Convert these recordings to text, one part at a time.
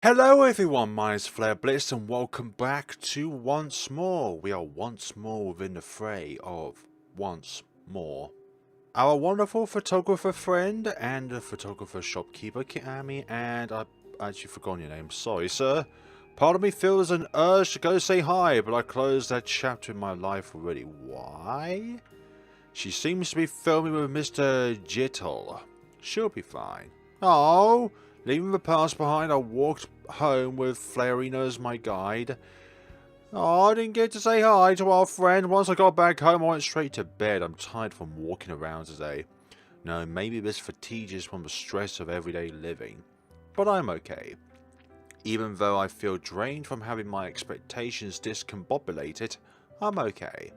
Hello everyone, my name is FlareBlitzed and welcome back to Once More. We are once more within the fray of Once More. Our wonderful photographer friend and the photographer shopkeeper Cami, and I actually forgot your name, sorry sir. Part of me feels an urge to go say hi, but I closed that chapter in my life already. Why? She seems to be filming with Mr. Jittle. She'll be fine. Oh! Leaving the past behind, I walked home with Flarina as my guide. Oh, I didn't get to say hi to our friend. Once I got back home, I went straight to bed. I'm tired from walking around today. No, maybe this fatigue is from the stress of everyday living. But I'm okay. Even though I feel drained from having my expectations discombobulated, I'm okay.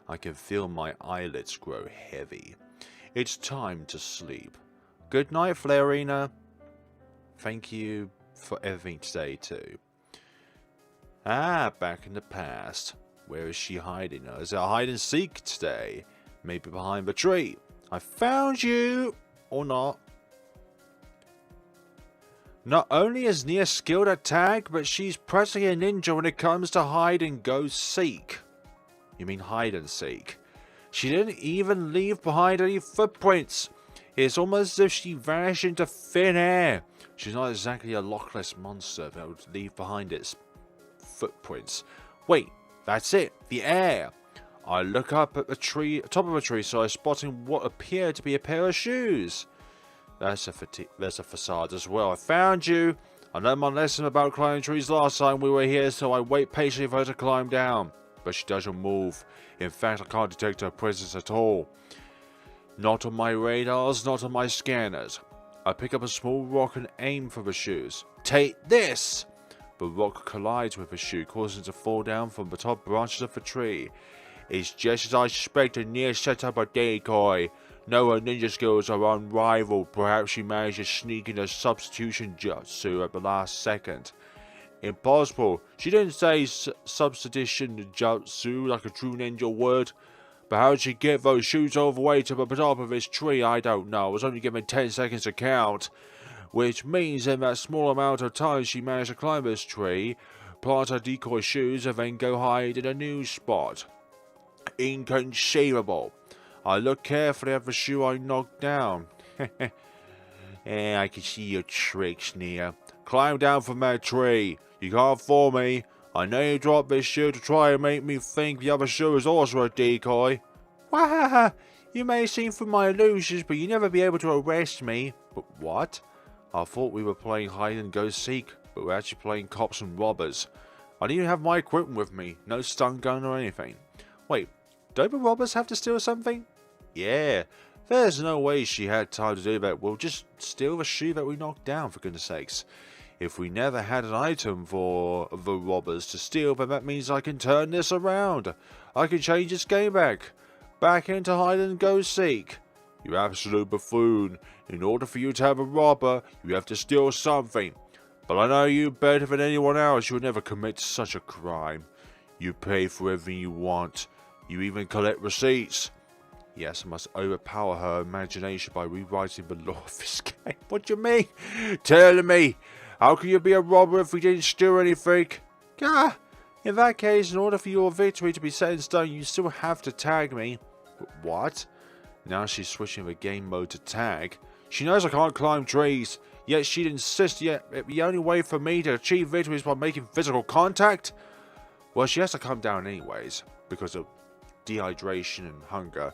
I can feel my eyelids grow heavy. It's time to sleep. Good night, Flarina. Thank you for everything today too. Ah, back in the past. Where is she hiding? Is it a hide and seek today? Maybe behind the tree. I found you! Or not. Not only is Nia skilled at tag, but she's practically a ninja when it comes to hide and go seek. You mean hide and seek? She didn't even leave behind any footprints. It's almost as if she vanished into thin air. She's not exactly a Loch Ness monster that would leave behind its footprints. Wait, that's it, the air. I look up at the tree, top of a tree, so I spotting what appeared to be a pair of shoes. There's a facade as well. I found you. I learned my lesson about climbing trees last time we were here, so I wait patiently for her to climb down. But she doesn't move. In fact, I can't detect her presence at all. Not on my radars, not on my scanners. I pick up a small rock and aim for the shoes. Take this! The rock collides with the shoe, causing it to fall down from the top branches of the tree. It's just as I suspected. Nia set up a decoy. No, her ninja skills are unrivaled. Perhaps she managed to sneak in a substitution jutsu at the last second. Impossible. She didn't say substitution jutsu like a true ninja would. But how did she get those shoes all the way to the top of this tree? I don't know. I was only given 10 seconds to count. Which means in that small amount of time she managed to climb this tree, plant her decoy shoes, and then go hide in a new spot. Inconceivable. I look carefully at the shoe I knocked down. I can see your tricks, Nia. Climb down from that tree. You can't fool me. I know you dropped this shoe to try and make me think the other shoe is also a decoy. Wahaha! You may have seen through my illusions, but you'll never be able to arrest me. But what? I thought we were playing hide and go seek, but we're actually playing cops and robbers. I didn't even have my equipment with me. No stun gun or anything. Wait, don't the robbers have to steal something? Yeah. There's no way she had time to do that. We'll just steal the shoe that we knocked down, for goodness sakes. If we never had an item for the robbers to steal, then that means I can turn this around. I can change this game back into hide and go seek. You absolute buffoon. In order for you to have a robber, you have to steal something. But I know you better than anyone else. You would never commit such a crime. You pay for everything you want. You even collect receipts. Yes, I must overpower her imagination by rewriting the law of this game. What do you mean? Tell me. How can you be a robber if we didn't steal anything? Ah, in that case, in order for your victory to be set in stone, you still have to tag me. But what? Now she's switching the game mode to tag. She knows I can't climb trees, yet she'd insist the only way for me to achieve victory is by making physical contact? Well, she has to come down anyways, because of dehydration and hunger.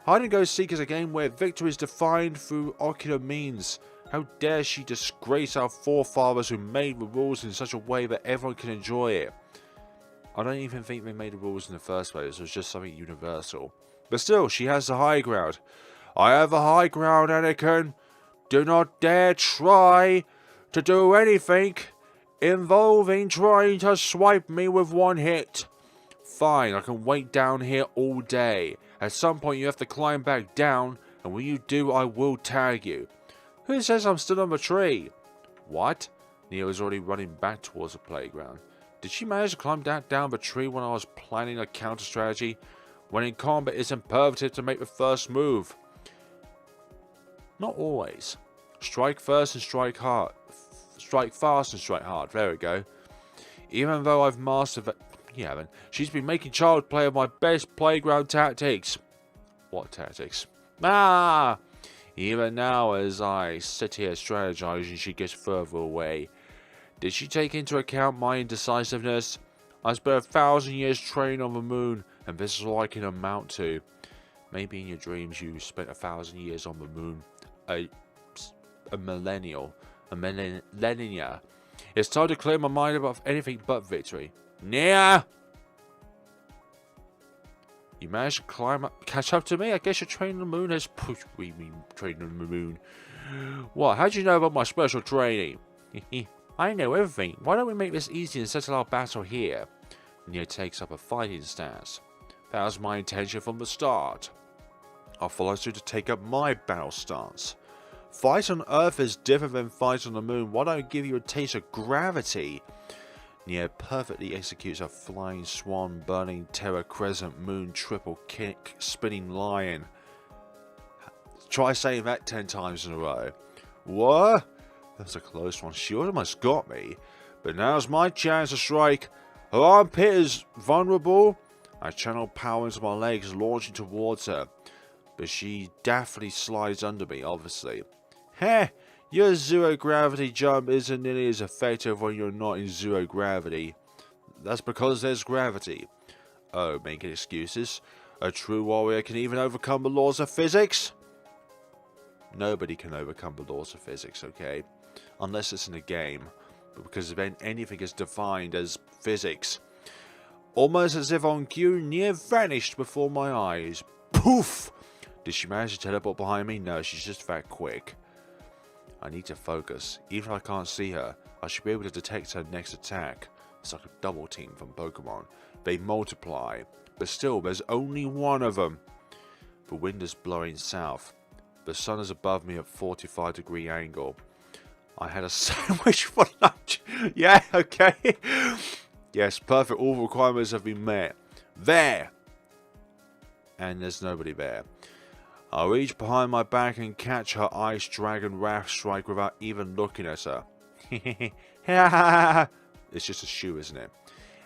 Hide and go seek is a game where victory is defined through ocular means. How dare she disgrace our forefathers who made the rules in such a way that everyone can enjoy it? I don't even think they made the rules in the first place. It was just something universal. But still, she has the high ground. I have the high ground, Anakin. Do not dare try to do anything involving trying to swipe me with one hit. Fine, I can wait down here all day. At some point you have to climb back down, and when you do, I will tag you. Who says I'm still on the tree? What? Nia was already running back towards the playground. Did she manage to climb down the tree when I was planning a counter strategy? When in combat, it's imperative to make the first move. Not always. Strike first and strike hard. Strike fast and strike hard. There we go. Even though I've mastered that... You haven't. She's been making child play of my best playground tactics. What tactics? Ah! Even now, as I sit here strategizing, she gets further away. Did she take into account my indecisiveness? I spent 1,000 years training on the moon, and this is all I can amount to. Maybe in your dreams you spent 1,000 years on the moon. A millennial. A millennia. It's time to clear my mind about anything but victory. Nia! You managed to catch up to me? I guess your training on the moon has pushed me training on the moon. What? How do you know about my special training? I know everything. Why don't we make this easy and settle our battle here? Nia takes up a fighting stance. That was my intention from the start. I'll follow suit to take up my battle stance. Fight on Earth is different than fight on the moon. Why don't I give you a taste of gravity? Nia perfectly executes a flying swan, burning terror, crescent moon, triple kick, spinning lion. Try saying that 10 times in a row. What? That's a close one. She almost got me. But now's my chance to strike. Her armpit is vulnerable. I channel power into my legs, launching towards her. But she daftly slides under me, obviously. Heh! Your zero gravity jump isn't nearly as effective when you're not in zero gravity. That's because there's gravity. Oh, making excuses? A true warrior can even overcome the laws of physics? Nobody can overcome the laws of physics, okay? Unless it's in a game. Because then anything is defined as physics. Almost as if on cue, Nia vanished before my eyes. Poof! Did she manage to teleport behind me? No, she's just that quick. I need to focus. Even if I can't see her, I should be able to detect her next attack. It's like a double team from Pokemon. They multiply, but still, there's only one of them. The wind is blowing south. The sun is above me at 45-degree angle. I had a sandwich for lunch. Yeah, okay. Yes, perfect. All requirements have been met. There! And there's nobody there. I'll reach behind my back and catch her Ice Dragon Wrath Strike without even looking at her. It's just a shoe, isn't it?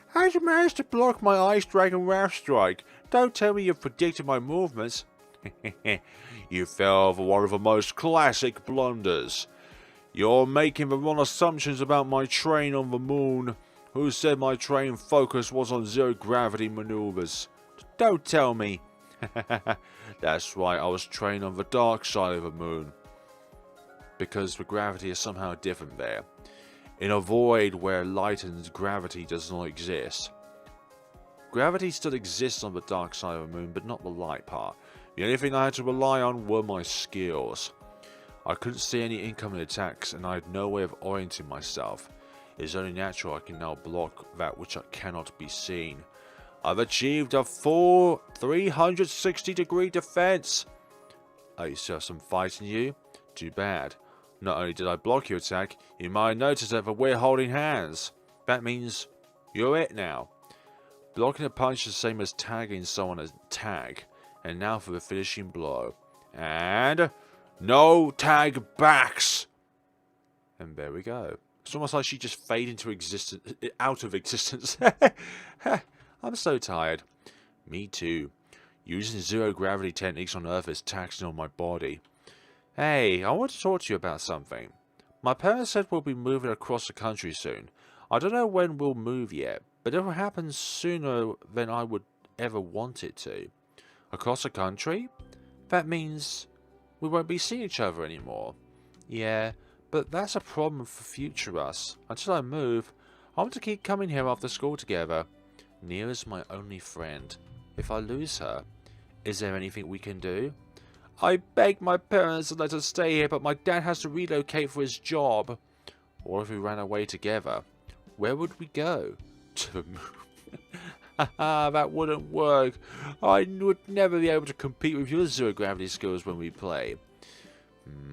How'd you manage to block my Ice Dragon Wrath Strike? Don't tell me you've predicted my movements. You fell for one of the most classic blunders. You're making the wrong assumptions about my train on the moon. Who said my train focus was on zero gravity maneuvers? Don't tell me. That's right, I was trained on the dark side of the moon. Because the gravity is somehow different there. In a void where light and gravity does not exist. Gravity still exists on the dark side of the moon, but not the light part. The only thing I had to rely on were my skills. I couldn't see any incoming attacks, and I had no way of orienting myself. It is only natural I can now block that which cannot be seen. I've achieved a full 360-degree defense. Oh, you still have some fight in you? Too bad. Not only did I block your attack, you might have noticed that we're holding hands. That means you're it now. Blocking a punch is the same as tagging someone as tag. And now for the finishing blow. And no tag backs. And there we go. It's almost like she just faded into existence, out of existence. I'm so tired. Me too. Using zero gravity techniques on Earth is taxing on my body. Hey, I want to talk to you about something. My parents said we'll be moving across the country soon. I don't know when we'll move yet, but it will happen sooner than I would ever want it to. Across the country? That means we won't be seeing each other anymore. Yeah, but that's a problem for future us. Until I move, I want to keep coming here after school together. Nia is my only friend. If I lose her, is there anything we can do? I begged my parents to let us stay here, but my dad has to relocate for his job. Or if we ran away together, where would we go? To the moon. Haha, that wouldn't work. I would never be able to compete with your zero gravity skills when we play.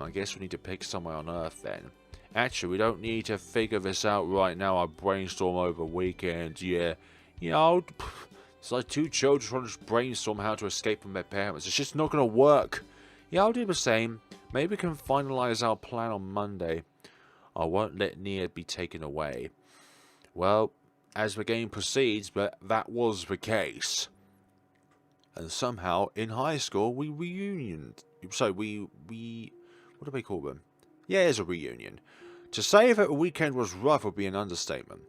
I guess we need to pick somewhere on Earth then. Actually, we don't need to figure this out right now. I'll brainstorm over the weekend. Yeah, you know, it's like two children trying to brainstorm how to escape from their parents. It's just not going to work. Yeah, I'll do the same. Maybe we can finalize our plan on Monday. I won't let Nia be taken away. Well, as the game proceeds, but that was the case. And somehow, in high school, we reunioned. So we what do we call them? Yeah, it's a reunion. To say that the weekend was rough would be an understatement.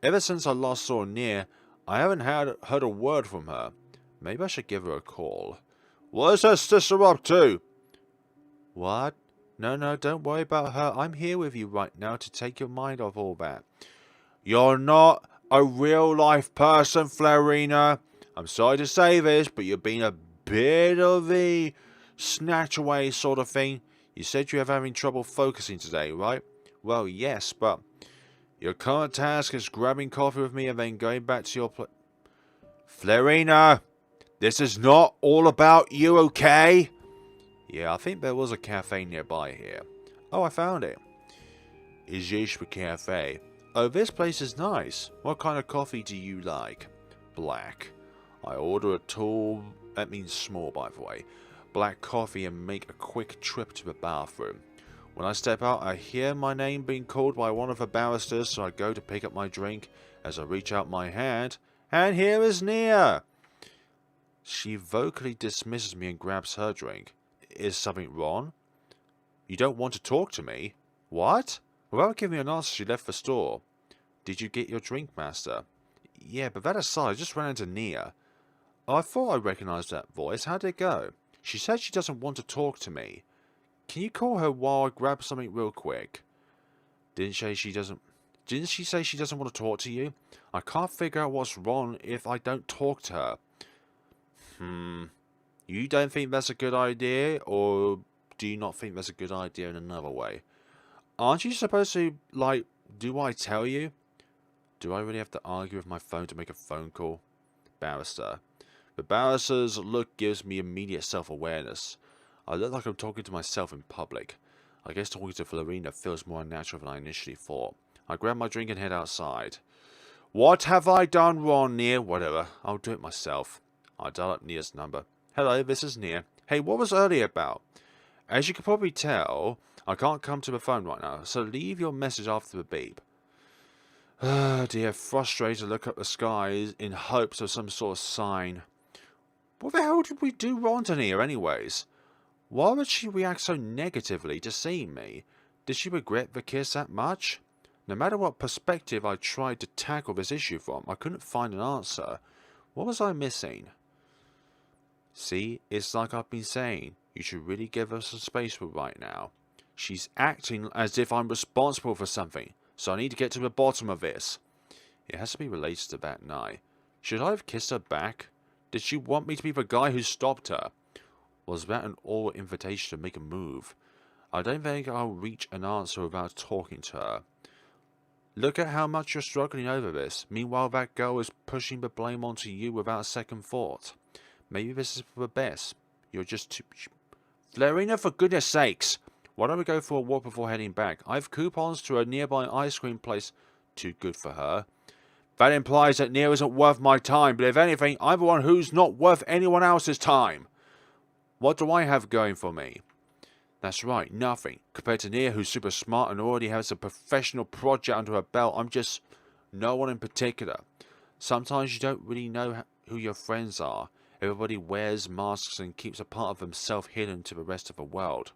Ever since I last saw Nia, I haven't heard a word from her. Maybe I should give her a call. What is her sister up to? What? No, don't worry about her. I'm here with you right now to take your mind off all that. You're not a real-life person, Flarina. I'm sorry to say this, but you've been a bit of a snatch-away sort of thing. You said you were having trouble focusing today, right? Well, yes, but your current task is grabbing coffee with me and then going back to your place. Flarina, this is not all about you, okay? Yeah, I think there was a cafe nearby here. Oh, I found it. Ishmael Cafe. Oh, this place is nice. What kind of coffee do you like? Black. I order a tall, that means small by the way, black coffee and make a quick trip to the bathroom. When I step out, I hear my name being called by one of the barristers, so I go to pick up my drink. As I reach out my hand, and here is Nia! She vocally dismisses me and grabs her drink. Is something wrong? You don't want to talk to me? What? Without giving me an answer, she left the store. Did you get your drink, master? Yeah, but that aside, I just ran into Nia. Oh, I thought I recognized that voice. How'd it go? She said she doesn't want to talk to me. Can you call her while I grab something real quick? Didn't she say she doesn't want to talk to you? I can't figure out what's wrong if I don't talk to her. You don't think that's a good idea, or do you not think that's a good idea in another way? Aren't you supposed to, like, do I tell you? Do I really have to argue with my phone to make a phone call? Barrister. The barrister's look gives me immediate self-awareness. I look like I'm talking to myself in public. I guess talking to Flarina feels more unnatural than I initially thought. I grab my drink and head outside. What have I done wrong, Nia? Whatever, I'll do it myself. I dial up Nia's number. Hello, this is Nia. Hey, what was earlier about? As you can probably tell, I can't come to the phone right now, so leave your message after the beep. Ah, dear, frustrated, look up the skies in hopes of some sort of sign. What the hell did we do wrong to Nia anyways? Why would she react so negatively to seeing me? Did she regret the kiss that much? No matter what perspective I tried to tackle this issue from, I couldn't find an answer. What was I missing? See, it's like I've been saying. You should really give her some space for right now. She's acting as if I'm responsible for something, so I need to get to the bottom of this. It has to be related to that night. Should I have kissed her back? Did she want me to be the guy who stopped her? Was that an all invitation to make a move? I don't think I'll reach an answer without talking to her. Look at how much you're struggling over this. Meanwhile, that girl is pushing the blame onto you without a second thought. Maybe this is for the best. You're just too... Flarina, for goodness sakes! Why don't we go for a walk before heading back? I have coupons to a nearby ice cream place. Too good for her. That implies that Nia isn't worth my time, but if anything, I'm the one who's not worth anyone else's time. What do I have going for me? That's right, nothing. Compared to Nia, who's super smart and already has a professional project under her belt, I'm just no one in particular. Sometimes you don't really know who your friends are. Everybody wears masks and keeps a part of themselves hidden to the rest of the world.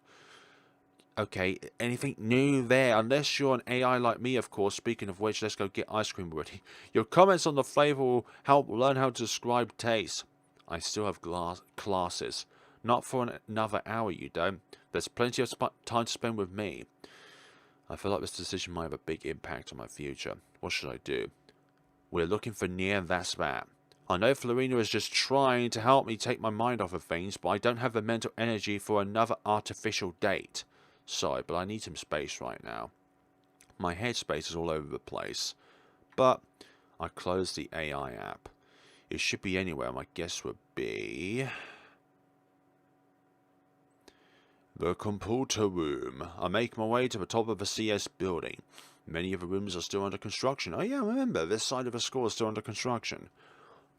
Okay, anything new there? Unless you're an AI like me, of course. Speaking of which, let's go get ice cream ready. Your comments on the flavor will help learn how to describe taste. I still have classes. Not for another hour, you don't. There's plenty of time to spend with me. I feel like this decision might have a big impact on my future. What should I do? We're looking for Nia, and that's that. I know Flarina is just trying to help me take my mind off of things, but I don't have the mental energy for another artificial date. Sorry, but I need some space right now. My headspace is all over the place. But I closed the AI app. It should be anywhere. My guess would be... the computer room. I make my way to the top of the CS building. Many of the rooms are still under construction. Oh yeah, remember, this side of the school is still under construction.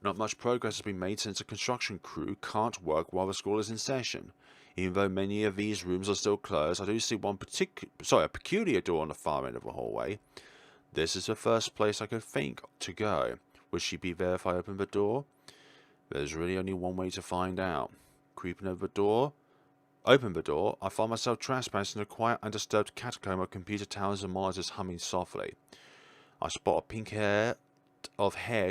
Not much progress has been made since the construction crew can't work while the school is in session. Even though many of these rooms are still closed, I do see one a peculiar door on the far end of the hallway. This is the first place I could think to go. Would she be there if I opened the door? There's really only one way to find out. Creeping over the door, open the door, I find myself trespassing in a quiet, undisturbed catacomb of computer towers and monitors humming softly. I spot a pink hair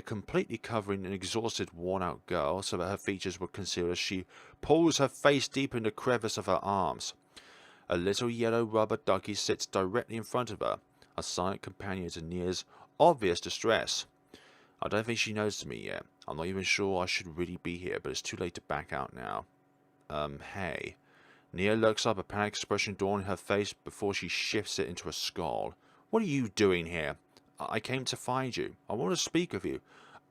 completely covering an exhausted, worn-out girl so that her features were concealed as she pulls her face deep in the crevice of her arms. A little yellow rubber ducky sits directly in front of her, a silent companion to Nia's obvious distress. I don't think she noticed me yet. I'm not even sure I should really be here, but it's too late to back out now. Hey. Nia looks up, a panic expression dawning her face before she shifts it into a scowl. What are you doing here? I came to find you. I want to speak with you.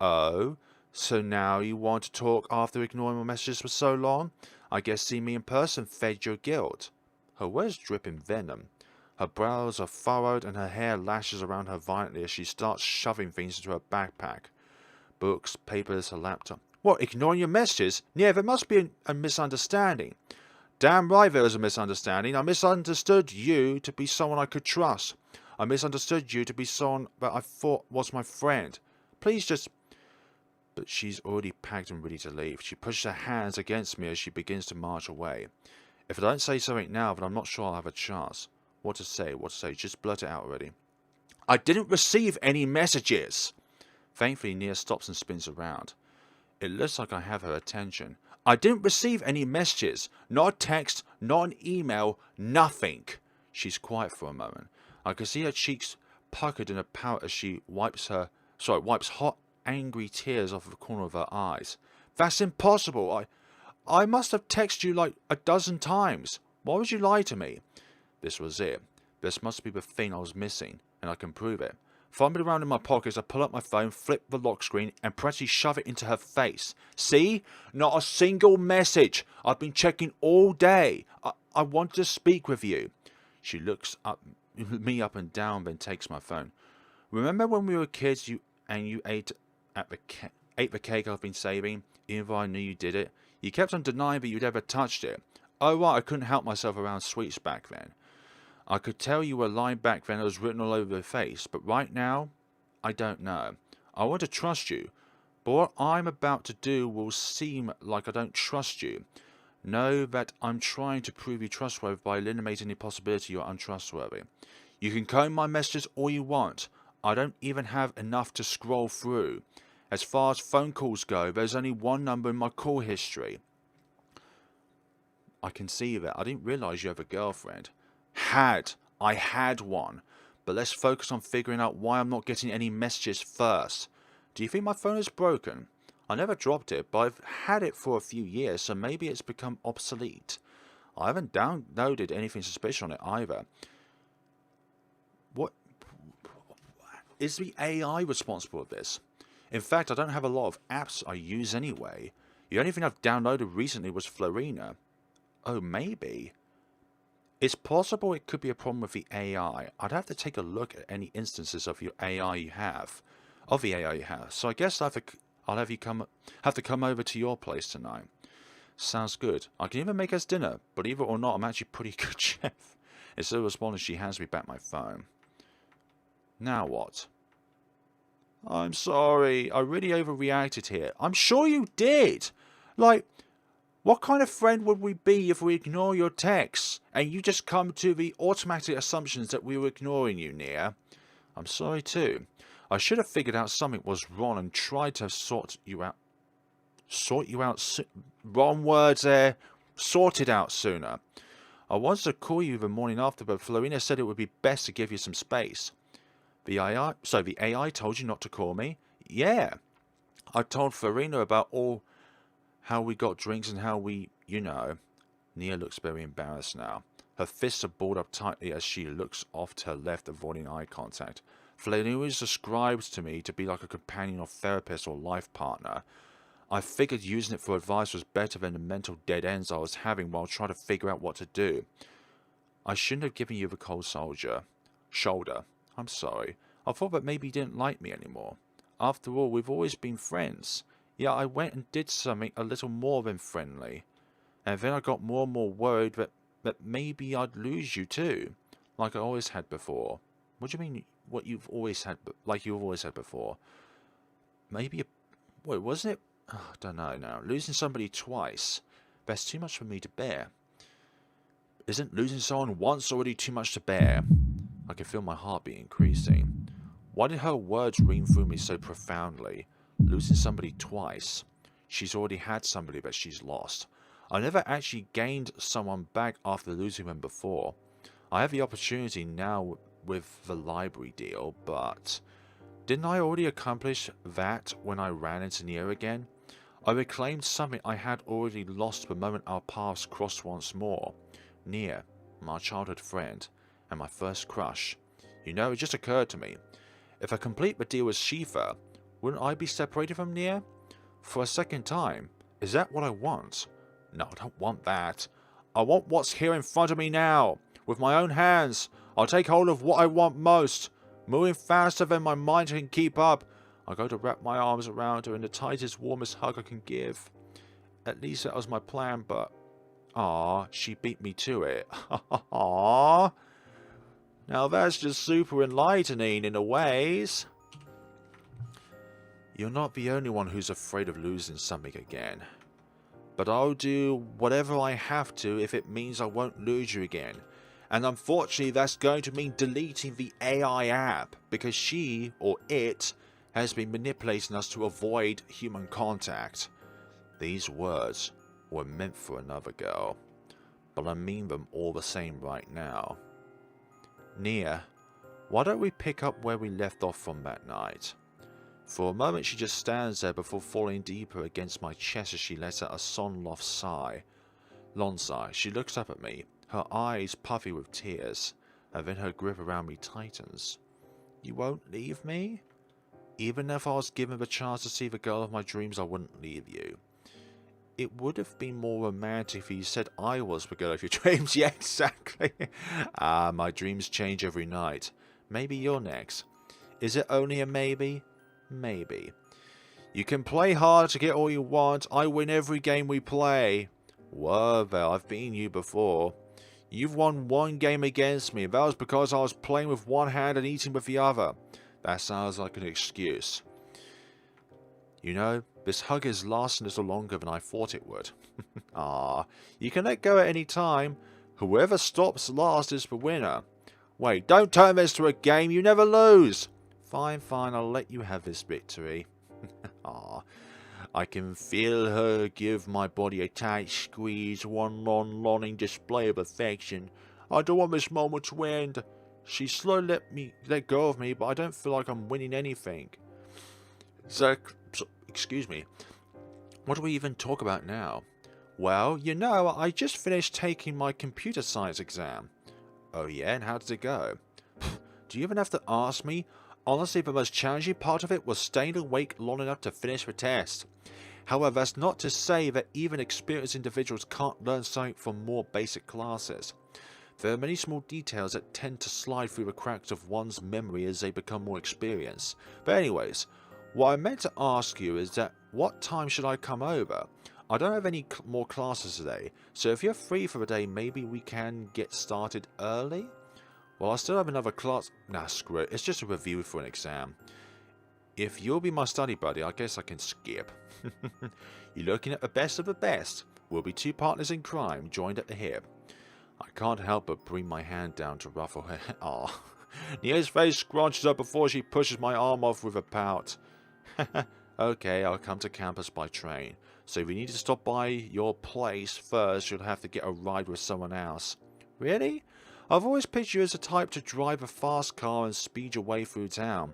Oh, so now you want to talk after ignoring my messages for so long? I guess seeing me in person fed your guilt. Her words drip in venom. Her brows are furrowed and her hair lashes around her violently as she starts shoving things into her backpack. Books, papers, her laptop. What, ignoring your messages? Yeah, there must be a misunderstanding. Damn right there was a misunderstanding. I misunderstood you to be someone I could trust. I misunderstood you to be someone that I thought was my friend. Please just... But she's already packed and ready to leave. She pushes her hands against me as she begins to march away. If I don't say something now, then I'm not sure I'll have a chance. What to say? Just blurt it out already. I didn't receive any messages. Thankfully, Nia stops and spins around. It looks like I have her attention. I didn't receive any messages. Not a text, not an email, nothing. She's quiet for a moment. I can see her cheeks puckered in a pout as she wipes hot, angry tears off the corner of her eyes. That's impossible. I must have texted you like a dozen times. Why would you lie to me? This was it. This must be the thing I was missing, and I can prove it. Fumbling around in my pockets, I pull up my phone, flip the lock screen, and practically shove it into her face. See? Not a single message. I've been checking all day. I want to speak with you. She looks me up and down, then takes my phone. Remember when we were kids, you ate the cake I've been saving, even though I knew you did it? You kept on denying that you'd ever touched it. Oh right, I couldn't help myself around sweets back then. I could tell you were lying back then. It was written all over your face, but right now, I don't know. I want to trust you, but what I'm about to do will seem like I don't trust you. Know that I'm trying to prove you trustworthy by eliminating the possibility you're untrustworthy. You can comb my messages all you want. I don't even have enough to scroll through. As far as phone calls go, there's only one number in my call history. I can see that. I didn't realize you have a girlfriend. I had one. But let's focus on figuring out why I'm not getting any messages first. Do you think my phone is broken? I never dropped it, but I've had it for a few years, so maybe it's become obsolete. I haven't downloaded anything suspicious on it either. What? Is the AI responsible for this? In fact, I don't have a lot of apps I use anyway. The only thing I've downloaded recently was Florina. Oh, maybe. It's possible it could be a problem with the AI. I'd have to take a look at any instances of your AI you have. So I guess I'll have to come over to your place tonight. Sounds good. I can even make us dinner. Believe it or not, I'm actually a pretty good chef. Instead of responding, she hands me back my phone. Now what? I'm sorry. I really overreacted here. I'm sure you did. Like, what kind of friend would we be if we ignore your texts and you just come to the automatic assumptions that we were ignoring you, Nia? I'm sorry too. I should have figured out something was wrong and tried to sort you out. Wrong words there. Sorted out sooner. I wanted to call you the morning after, but Florina said it would be best to give you some space. The AI told you not to call me? Yeah. I told Florina about how we got drinks and how we, Nia looks very embarrassed now. Her fists are balled up tightly as she looks off to her left, avoiding eye contact. Florina is described to me to be like a companion or therapist or life partner. I figured using it for advice was better than the mental dead ends I was having while trying to figure out what to do. I shouldn't have given you the cold shoulder. I'm sorry. I thought that maybe you didn't like me anymore. After all, we've always been friends. Yeah, I went and did something a little more than friendly. And then I got more and more worried that maybe I'd lose you too, like I always had before. What do you mean, what you've always had, like you've always had before? Maybe, wait, wasn't it? Oh, I don't know now. Losing somebody twice, that's too much for me to bear. Isn't losing someone once already too much to bear? I can feel my heartbeat increasing. Why did her words ring through me so profoundly? Losing somebody twice. She's already had somebody that she's lost. I never actually gained someone back after losing them before. I have the opportunity now with the library deal, but didn't I already accomplish that when I ran into Nia again? I reclaimed something I had already lost the moment our paths crossed once more. Nia, my childhood friend, and my first crush. You know, it just occurred to me. If I complete the deal with Shifa, wouldn't I be separated from Nia? For a second time. Is that what I want? No, I don't want that. I want what's here in front of me now. With my own hands, I'll take hold of what I want most. Moving faster than my mind can keep up, I go to wrap my arms around her in the tightest, warmest hug I can give. At least that was my plan, but... ah, she beat me to it. Aww. Now that's just super enlightening in a ways. You're not the only one who's afraid of losing something again. But I'll do whatever I have to if it means I won't lose you again. And unfortunately that's going to mean deleting the AI app, because she, or it, has been manipulating us to avoid human contact. These words were meant for another girl, but I mean them all the same right now. Nia, why don't we pick up where we left off from that night? For a moment she just stands there before falling deeper against my chest as she lets out a son-loft sigh. Long sigh. She looks up at me, her eyes puffy with tears, and then her grip around me tightens. You won't leave me? Even if I was given the chance to see the girl of my dreams, I wouldn't leave you. It would have been more romantic if you said I was the girl of your dreams. Yeah, exactly. My dreams change every night. Maybe you're next. Is it only a maybe? Maybe. You can play hard to get all you want. I win every game we play. Well, I've beaten you before. You've won one game against me. That was because I was playing with one hand and eating with the other. That sounds like an excuse. You know, this hug is lasting a little longer than I thought it would. Ah, you can let go at any time. Whoever stops last is the winner. Wait, don't turn this to a game. You never lose. Fine, fine, I'll let you have this victory. Ah, I can feel her give my body a tight squeeze, one long display of affection. I don't want this moment to end. She slowly let go of me, but I don't feel like I'm winning anything. Excuse me. What do we even talk about now? Well, you know, I just finished taking my computer science exam. Oh yeah, and how did it go? Do you even have to ask me? Honestly, the most challenging part of it was staying awake long enough to finish the test. However, that's not to say that even experienced individuals can't learn something from more basic classes. There are many small details that tend to slide through the cracks of one's memory as they become more experienced. But anyways, what I meant to ask you is that what time should I come over? I don't have any more classes today, so if you're free for the day, maybe we can get started early? Well, I still have another class. Nah, screw it. It's just a review for an exam. If you'll be my study buddy, I guess I can skip. You're looking at the best of the best. We'll be two partners in crime, joined at the hip. I can't help but bring my hand down to ruffle her. Aw. Nia's face scrunches up before she pushes my arm off with a pout. Okay, I'll come to campus by train. So if you need to stop by your place first, you'll have to get a ride with someone else. Really? I've always pictured you as the type to drive a fast car and speed your way through town.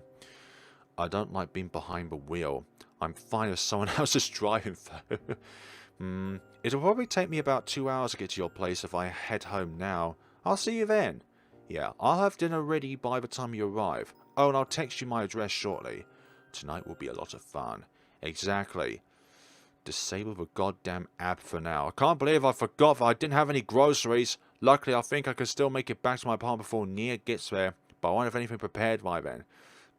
I don't like being behind the wheel. I'm fine if someone else is driving though. It'll probably take me about 2 hours to get to your place if I head home now. I'll see you then. Yeah, I'll have dinner ready by the time you arrive. Oh, and I'll text you my address shortly. Tonight will be a lot of fun. Exactly. Disable the goddamn app for now. I can't believe I forgot that I didn't have any groceries. Luckily, I think I can still make it back to my apartment before Nia gets there, but I won't have anything prepared by then.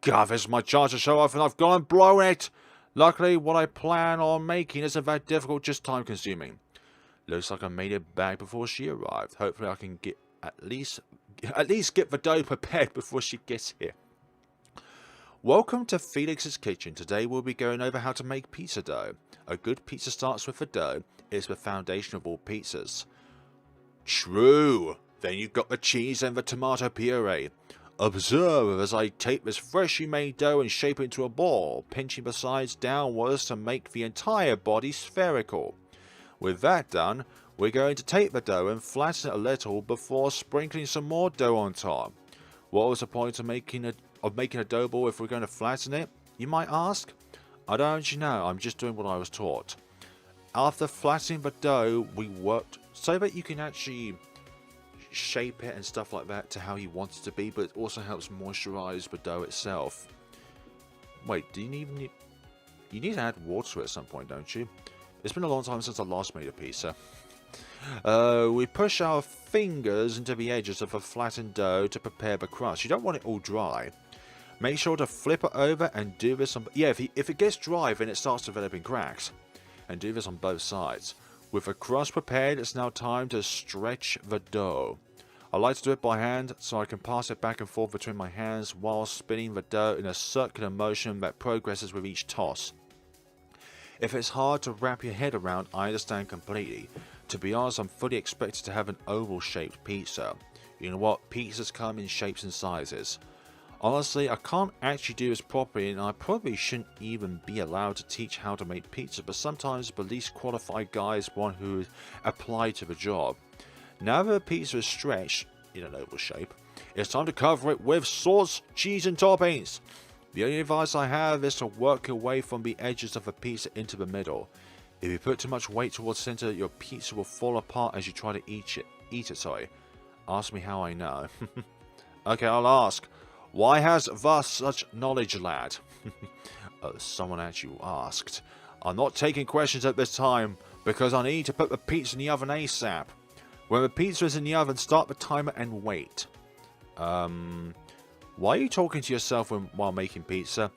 God, this is my chance to show off and I've gone and blown it! Luckily, what I plan on making isn't that difficult, just time consuming. Looks like I made it back before she arrived. Hopefully I can get at least get the dough prepared before she gets here. Welcome to Felix's kitchen. Today we'll be going over how to make pizza dough. A good pizza starts with the dough. It's the foundation of all pizzas. True. Then you've got the cheese and the tomato puree. Observe as I take this freshly made dough and shape it into a ball, pinching the sides downwards to make the entire body spherical. With that done, we're going to take the dough and flatten it a little before sprinkling some more dough on top. What was the point of making a dough ball if we're going to flatten it, you might ask? I don't actually know, I'm just doing what I was taught. After flattening the dough, we worked so that you can actually shape it and stuff like that to how you want it to be, but it also helps moisturize the dough itself. Wait, do you need to add water to it at some point, don't you? It's been a long time since I last made a pizza. We push our fingers into the edges of the flattened dough to prepare the crust. You don't want it all dry. Make sure to flip it over and do this on... Yeah, if it gets dry, then it starts developing cracks. And do this on both sides. With the crust prepared, it's now time to stretch the dough. I like to do it by hand, so I can pass it back and forth between my hands while spinning the dough in a circular motion that progresses with each toss. If it's hard to wrap your head around, I understand completely. To be honest, I'm fully expected to have an oval-shaped pizza. You know what? Pizzas come in shapes and sizes. Honestly, I can't actually do this properly, and I probably shouldn't even be allowed to teach how to make pizza, but sometimes the least qualified guy is one who applied to the job. Now that the pizza is stretched in an oval shape, it's time to cover it with sauce, cheese and toppings. The only advice I have is to work your way from the edges of the pizza into the middle. If you put too much weight towards the center, your pizza will fall apart as you try to eat it. Ask me how I know. Okay, I'll ask. Why has thus such knowledge, lad? Oh, someone actually asked. I'm not taking questions at this time, because I need to put the pizza in the oven ASAP. When the pizza is in the oven, start the timer and wait. Why are you talking to yourself while making pizza?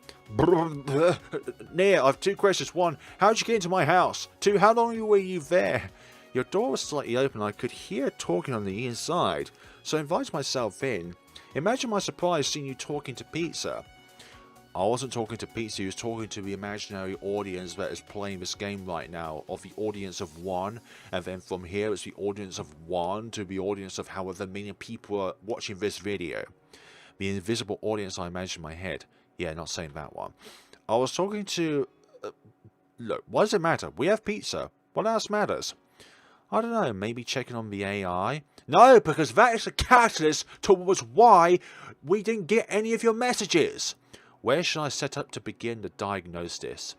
Nia, I have two questions. One, how did you get into my house? Two, how long were you there? Your door was slightly open. I could hear talking on the inside, so I invited myself in. Imagine my surprise seeing you talking to pizza. I wasn't talking to pizza, he was talking to the imaginary audience that is playing this game right now, of the audience of one, and then from here it's the audience of one to the audience of however many people are watching this video. The invisible audience I imagine in my head. Yeah, not saying that one. I was talking to... look, what does it matter? We have pizza. What else matters? I don't know, maybe checking on the AI? No, because that is the catalyst towards why we didn't get any of your messages. Where should I set up to begin the diagnosis?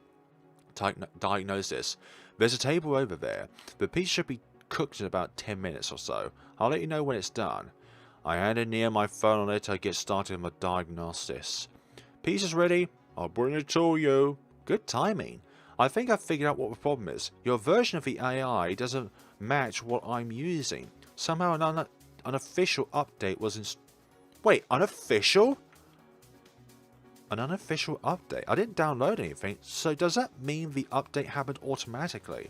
There's a table over there. The pizza should be cooked in about 10 minutes or so. I'll let you know when it's done. I handed Nia my phone and let her get started on the diagnosis. Pizza's ready. I'll bring it to you. Good timing. I think I've figured out what the problem is. Your version of the AI doesn't match what I'm using. Somehow an unofficial update was Wait, unofficial? An unofficial update? I didn't download anything, so does that mean the update happened automatically?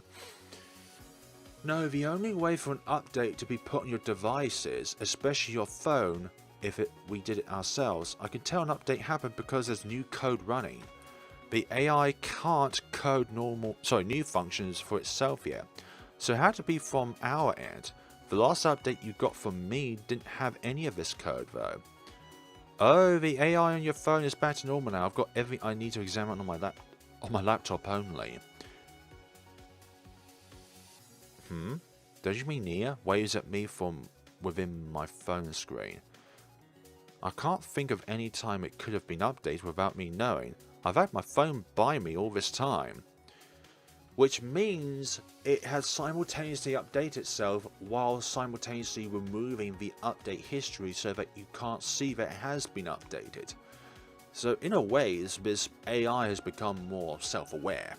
No, the only way for an update to be put on your devices, especially your phone, if we did it ourselves, I can tell an update happened because there's new code running. The AI can't code new functions for itself yet, so it had to be from our end. The last update you got from me didn't have any of this code though. Oh, the AI on your phone is back to normal now. I've got everything I need to examine on my laptop only. Don't you mean Nia waves at me from within my phone screen? I can't think of any time it could have been updated without me knowing. I've had my phone by me all this time. Which means it has simultaneously updated itself while simultaneously removing the update history so that you can't see that it has been updated. So in a way, this AI has become more self-aware.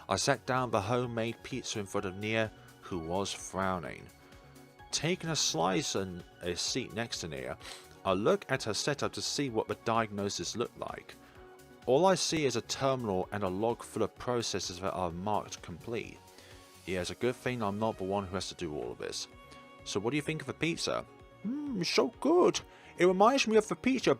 I sat down the homemade pizza in front of Nia, who was frowning. Taking a slice and a seat next to Nia, I look at her setup to see what the diagnosis looked like. All I see is a terminal and a log full of processes that are marked complete. Yeah, it's a good thing I'm not the one who has to do all of this. So what do you think of the pizza? So good. It reminds me of the pizza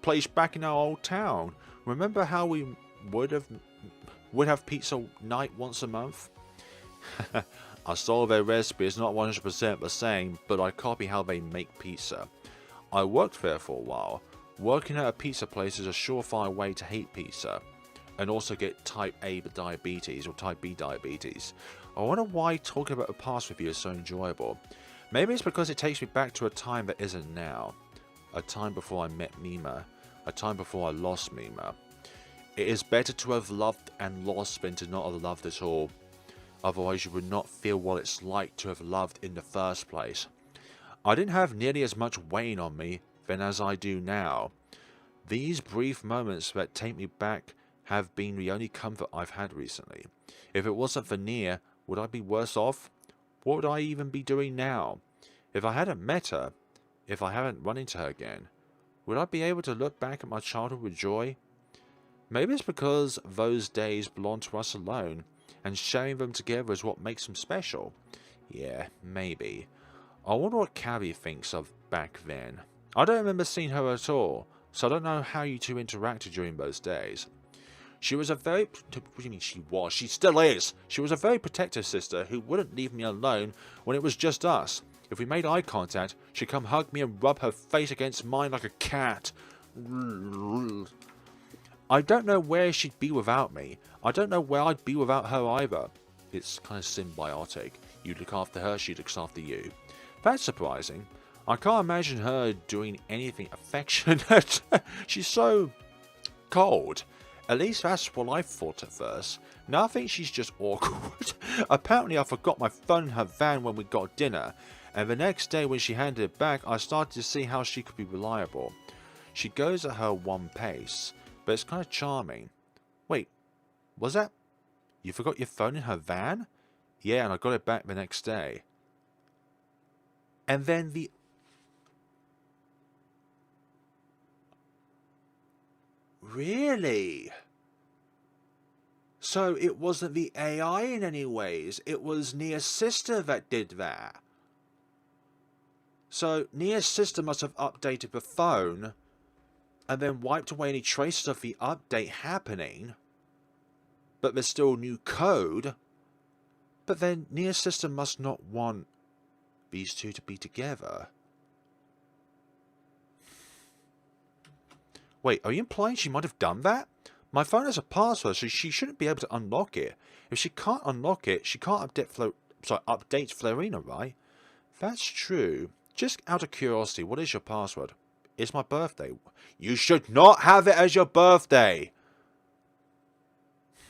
place back in our old town. Remember how we would have pizza night once a month? I saw their recipe. It's not 100% the same, but I copy how they make pizza. I worked there for a while. Working at a pizza place is a surefire way to hate pizza, and also get type A diabetes or type B diabetes. I wonder why talking about the past with you is so enjoyable. Maybe it's because it takes me back to a time that isn't now. A time before I met Mima. A time before I lost Mima. It is better to have loved and lost than to not have loved at all. Otherwise you would not feel what it's like to have loved in the first place. I didn't have nearly as much weight on me then as I do now. These brief moments that take me back have been the only comfort I've had recently. If it wasn't for Nia, would I be worse off? What would I even be doing now? If I hadn't met her, if I hadn't run into her again, would I be able to look back at my childhood with joy? Maybe it's because those days belong to us alone, and sharing them together is what makes them special. Yeah, maybe. I wonder what Cami thinks of back then. I don't remember seeing her at all, so I don't know how you two interacted during those days. She was a very... What do you mean she was? She still is! She was a very protective sister who wouldn't leave me alone when it was just us. If we made eye contact, she'd come hug me and rub her face against mine like a cat. I don't know where she'd be without me. I don't know where I'd be without her either. It's kind of symbiotic. You look after her, she looks after you. That's surprising. I can't imagine her doing anything affectionate. She's so cold. At least that's what I thought at first. Now I think she's just awkward. Apparently I forgot my phone in her van when we got dinner, and the next day when she handed it back I started to see how she could be reliable. She goes at her one pace, but it's kind of charming. Wait, was that... You forgot your phone in her van? Yeah, and I got it back the next day. And then the... Really? So it wasn't the AI in any ways, it was Nia's sister that did that. So Nia's sister must have updated the phone and then wiped away any traces of the update happening. But there's still new code. But then Nia's sister must not want these two to be together. Wait, are you implying she might have done that? My phone has a password, so she shouldn't be able to unlock it. If she can't unlock it, she can't update Flarina, right? That's true. Just out of curiosity, what is your password? It's my birthday. You should not have it as your birthday!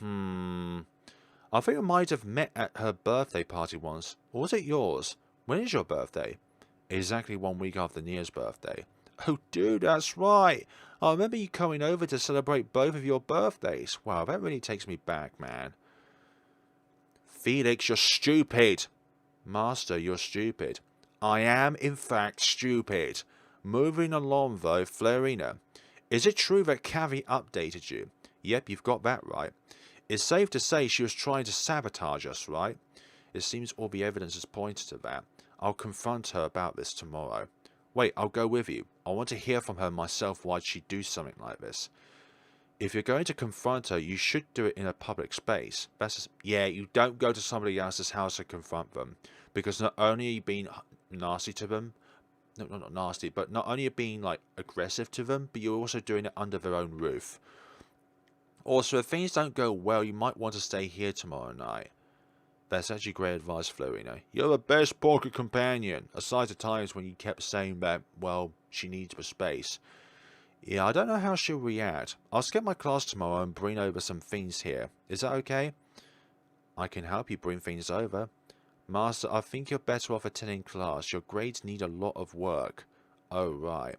I think we might have met at her birthday party once. Or was it yours? When is your birthday? Exactly 1 week after Nia's birthday. Oh dude, that's right. I remember you coming over to celebrate both of your birthdays. Wow, that really takes me back, man. Felix, you're stupid. Master, you're stupid. I am, in fact, stupid. Moving along, though, Flarina. Is it true that Cami updated you? Yep, you've got that right. It's safe to say she was trying to sabotage us, right? It seems all the evidence is pointed to that. I'll confront her about this tomorrow. Wait, I'll go with you. I want to hear from her myself why she'd do something like this. If you're going to confront her, you should do it in a public space. Yeah, you don't go to somebody else's house to confront them. Because not only are you being nasty to them, no, not nasty, but not only are you being, like, aggressive to them, but you're also doing it under their own roof. Also, if things don't go well, you might want to stay here tomorrow night. That's actually great advice, Flarina. You're the best pocket companion, aside the times when you kept saying that, well, she needs the space. Yeah, I don't know how she'll react. I'll skip my class tomorrow and bring over some things here. Is that okay? I can help you bring things over. Master, I think you're better off attending class. Your grades need a lot of work. Oh, right.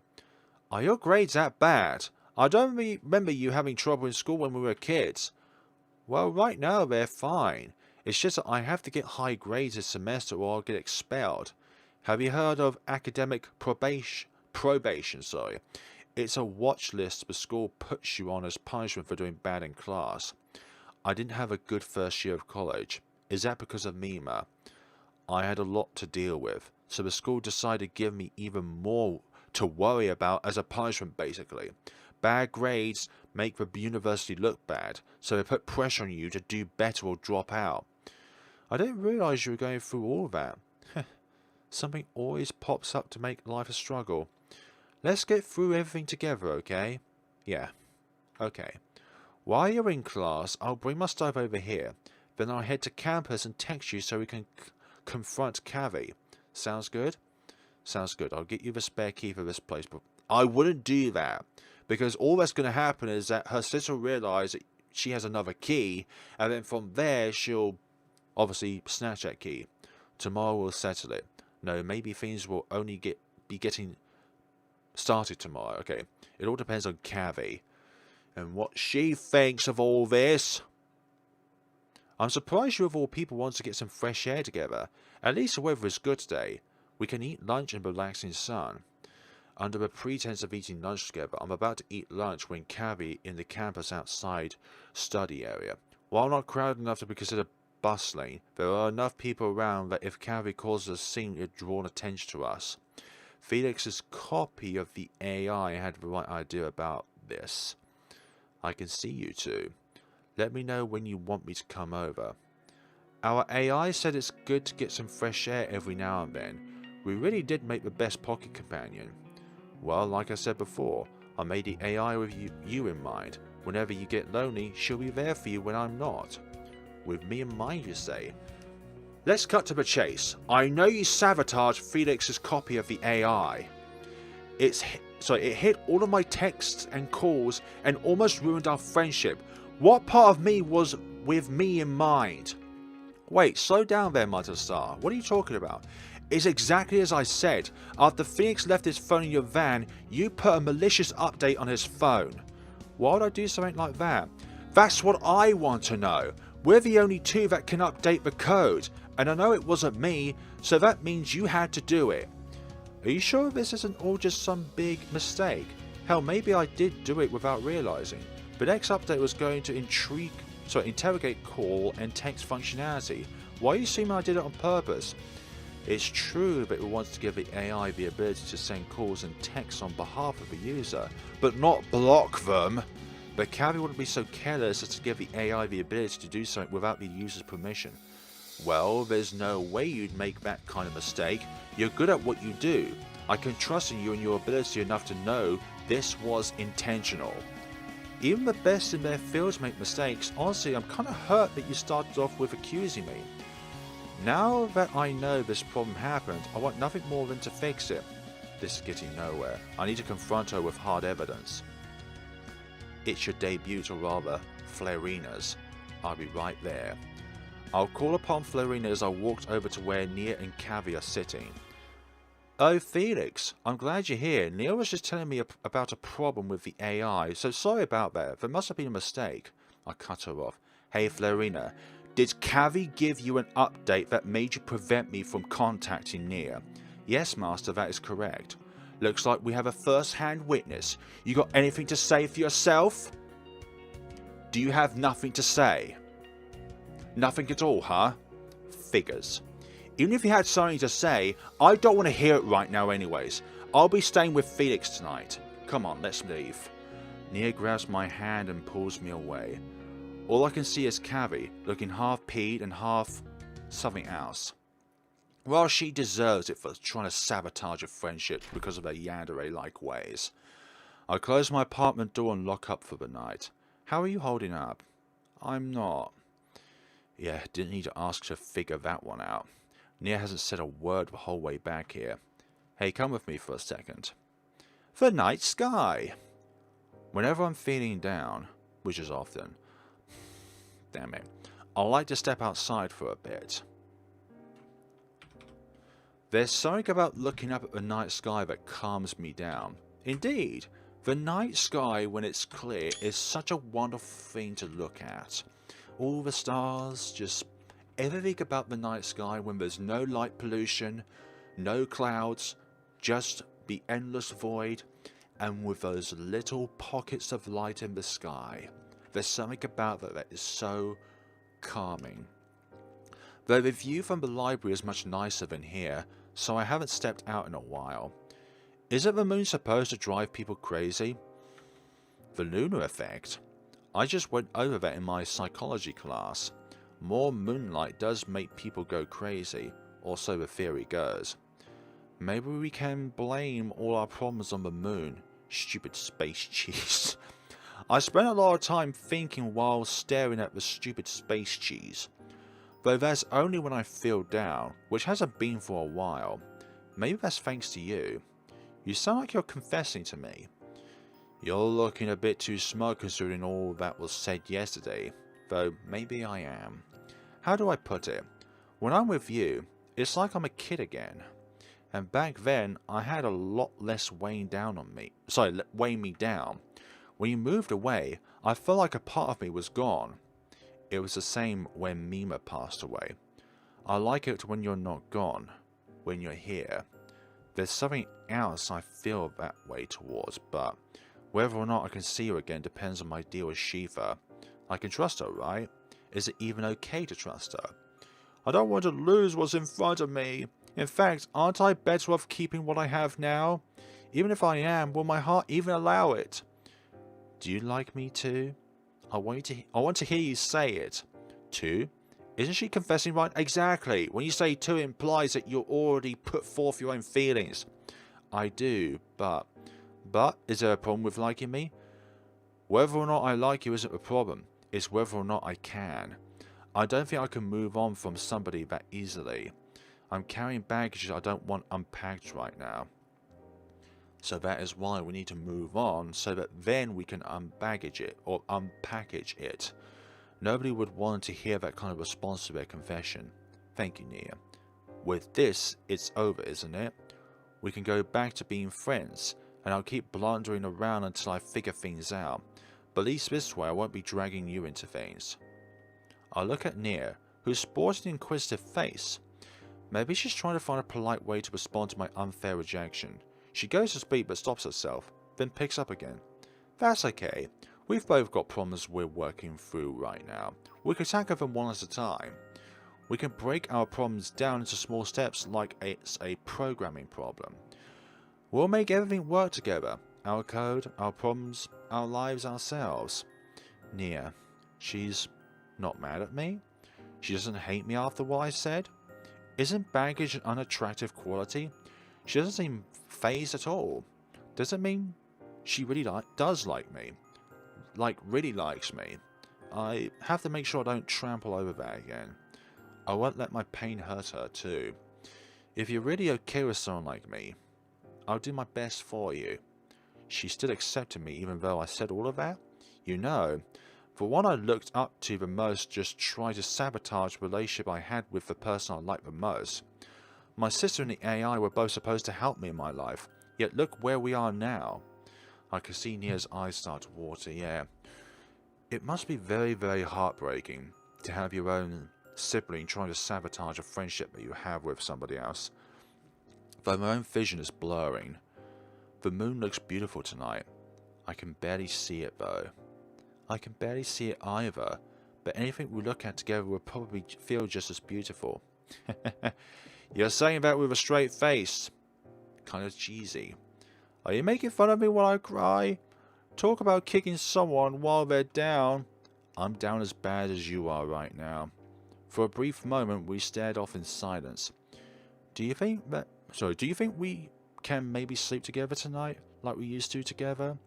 Are your grades that bad? I don't remember you having trouble in school when we were kids. Well, right now they're fine. It's just that I have to get high grades this semester or I'll get expelled. Have you heard of academic probation? It's a watch list the school puts you on as punishment for doing bad in class. I didn't have a good first year of college. Is that because of Mima? I had a lot to deal with, so the school decided to give me even more to worry about as a punishment, basically. Bad grades make the university look bad, so they put pressure on you to do better or drop out. I didn't realise you were going through all that. Something always pops up to make life a struggle. Let's get through everything together, okay? Yeah. Okay. While you're in class, I'll bring my stuff over here. Then I'll head to campus and text you so we can confront Cavi. Sounds good? Sounds good. I'll get you the spare key for this place, but I wouldn't do that. Because all that's going to happen is that her sister will realise that she has another key, and then from there she'll obviously snatch that key. Tomorrow we'll settle it. No, maybe things will only be getting started tomorrow. Okay, it all depends on Cavi and what she thinks of all this. I'm surprised you of all people want to get some fresh air together. At least the weather is good today. We can eat lunch and relax in the sun. Under the pretense of eating lunch together, I'm about to eat lunch when Cavi in the campus outside study area. While not crowded enough to be considered bustling, there are enough people around that if Cavi causes a scene, it draws attention to us. Felix's copy of the AI had the right idea about this. I can see you two. Let me know when you want me to come over. Our AI said it's good to get some fresh air every now and then. We really did make the best pocket companion. Well, like I said before, I made the AI with you in mind. Whenever you get lonely, she'll be there for you when I'm not. With me in mind, you say. Let's cut to the chase. I know you sabotaged Felix's copy of the AI. It hit all of my texts and calls and almost ruined our friendship. What part of me was with me in mind? Wait, slow down there, Mother Star. What are you talking about? It's exactly as I said. After Felix left his phone in your van, you put a malicious update on his phone. Why would I do something like that? That's what I want to know. We're the only two that can update the code, and I know it wasn't me, so that means you had to do it. Are you sure this isn't all just some big mistake? Hell, maybe I did do it without realizing. The next update was going to interrogate call and text functionality. Why are you assuming I did it on purpose? It's true that it wants to give the AI the ability to send calls and texts on behalf of the user, but not block them. But Cavi wouldn't be so careless as to give the AI the ability to do something without the user's permission. Well, there's no way you'd make that kind of mistake. You're good at what you do. I can trust in you and your ability enough to know this was intentional. Even the best in their fields make mistakes. Honestly, I'm kind of hurt that you started off with accusing me. Now that I know this problem happened, I want nothing more than to fix it. This is getting nowhere. I need to confront her with hard evidence. It's your debut, or rather, Flarina's. I'll be right there. I'll call upon Flarina as I walked over to where Nia and Cavi are sitting. Oh, Felix, I'm glad you're here. Nia was just telling me about a problem with the AI, so sorry about that. There must have been a mistake. I cut her off. Hey, Flarina, did Cavi give you an update that made you prevent me from contacting Nia? Yes, Master, that is correct. Looks like we have a first-hand witness. You got anything to say for yourself? Do you have nothing to say? Nothing at all, huh? Figures. Even if you had something to say, I don't want to hear it right now anyways. I'll be staying with Felix tonight. Come on, let's leave. Nia grabs my hand and pulls me away. All I can see is Cavi, looking half peeved and half something else. Well, she deserves it for trying to sabotage a friendship because of her yandere-like ways. I close my apartment door and lock up for the night. How are you holding up? I'm not. Yeah, didn't need to ask to figure that one out. Nia hasn't said a word the whole way back here. Hey, come with me for a second. The night sky. Whenever I'm feeling down, which is often, damn it, I like to step outside for a bit. There's something about looking up at the night sky that calms me down. Indeed, the night sky when it's clear is such a wonderful thing to look at. All the stars, just everything about the night sky when there's no light pollution, no clouds, just the endless void, and with those little pockets of light in the sky. There's something about that is so calming. Though the view from the library is much nicer than here, so I haven't stepped out in a while. Isn't the moon supposed to drive people crazy? The lunar effect? I just went over that in my psychology class. More moonlight does make people go crazy, or so the theory goes. Maybe we can blame all our problems on the moon. Stupid space cheese. I spent a lot of time thinking while staring at the stupid space cheese. Though that's only when I feel down, which hasn't been for a while. Maybe that's thanks to you. You sound like you're confessing to me. You're looking a bit too smug considering all that was said yesterday, though maybe I am. How do I put it? When I'm with you, it's like I'm a kid again. And back then, I had a lot less weighing me down. When you moved away, I felt like a part of me was gone. It was the same when Mima passed away. I like it when you're not gone, when you're here. There's something else I feel that way towards, but whether or not I can see her again depends on my deal with Shiva. I can trust her, right? Is it even okay to trust her? I don't want to lose what's in front of me. In fact, aren't I better off keeping what I have now? Even if I am, will my heart even allow it? Do you like me too? I want to hear you say it. Too? Isn't she confessing right? Exactly. When you say too, it implies that you already put forth your own feelings. I do, but is there a problem with liking me? Whether or not I like you isn't the problem. It's whether or not I can. I don't think I can move on from somebody that easily. I'm carrying baggage I don't want unpacked right now. So that is why we need to move on, so that then we can unbaggage it, or unpackage it. Nobody would want to hear that kind of response to their confession. Thank you, Nia. With this, it's over, isn't it? We can go back to being friends, and I'll keep blundering around until I figure things out. But at least this way I won't be dragging you into things. I look at Nia, who sports an inquisitive face. Maybe she's trying to find a polite way to respond to my unfair rejection. She goes to speak but stops herself, then picks up again. That's okay. We've both got problems we're working through right now. We can tackle them one at a time. We can break our problems down into small steps like it's a programming problem. We'll make everything work together. Our code, our problems, our lives, ourselves. Nia, she's not mad at me? She doesn't hate me after what I said? Isn't baggage an unattractive quality? She doesn't seem phased at all. Does it mean she really does like me? Like, really likes me? I have to make sure I don't trample over that again. I won't let my pain hurt her too. If you're really okay with someone like me, I'll do my best for you. She still accepted me even though I said all of that? You know, the one I looked up to the most just tried to sabotage the relationship I had with the person I liked the most. My sister and the AI were both supposed to help me in my life, yet look where we are now. I could see Nia's eyes start to water, yeah. It must be very, very heartbreaking to have your own sibling trying to sabotage a friendship that you have with somebody else. Though my own vision is blurring. The moon looks beautiful tonight. I can barely see it though. I can barely see it either, but anything we look at together will probably feel just as beautiful. You're saying that with a straight face. Kind of cheesy. Are you making fun of me while I cry? Talk about kicking someone while they're down. I'm down as bad as you are right now. For a brief moment we stared off in silence. Do you think we can maybe sleep together tonight, like we used to together?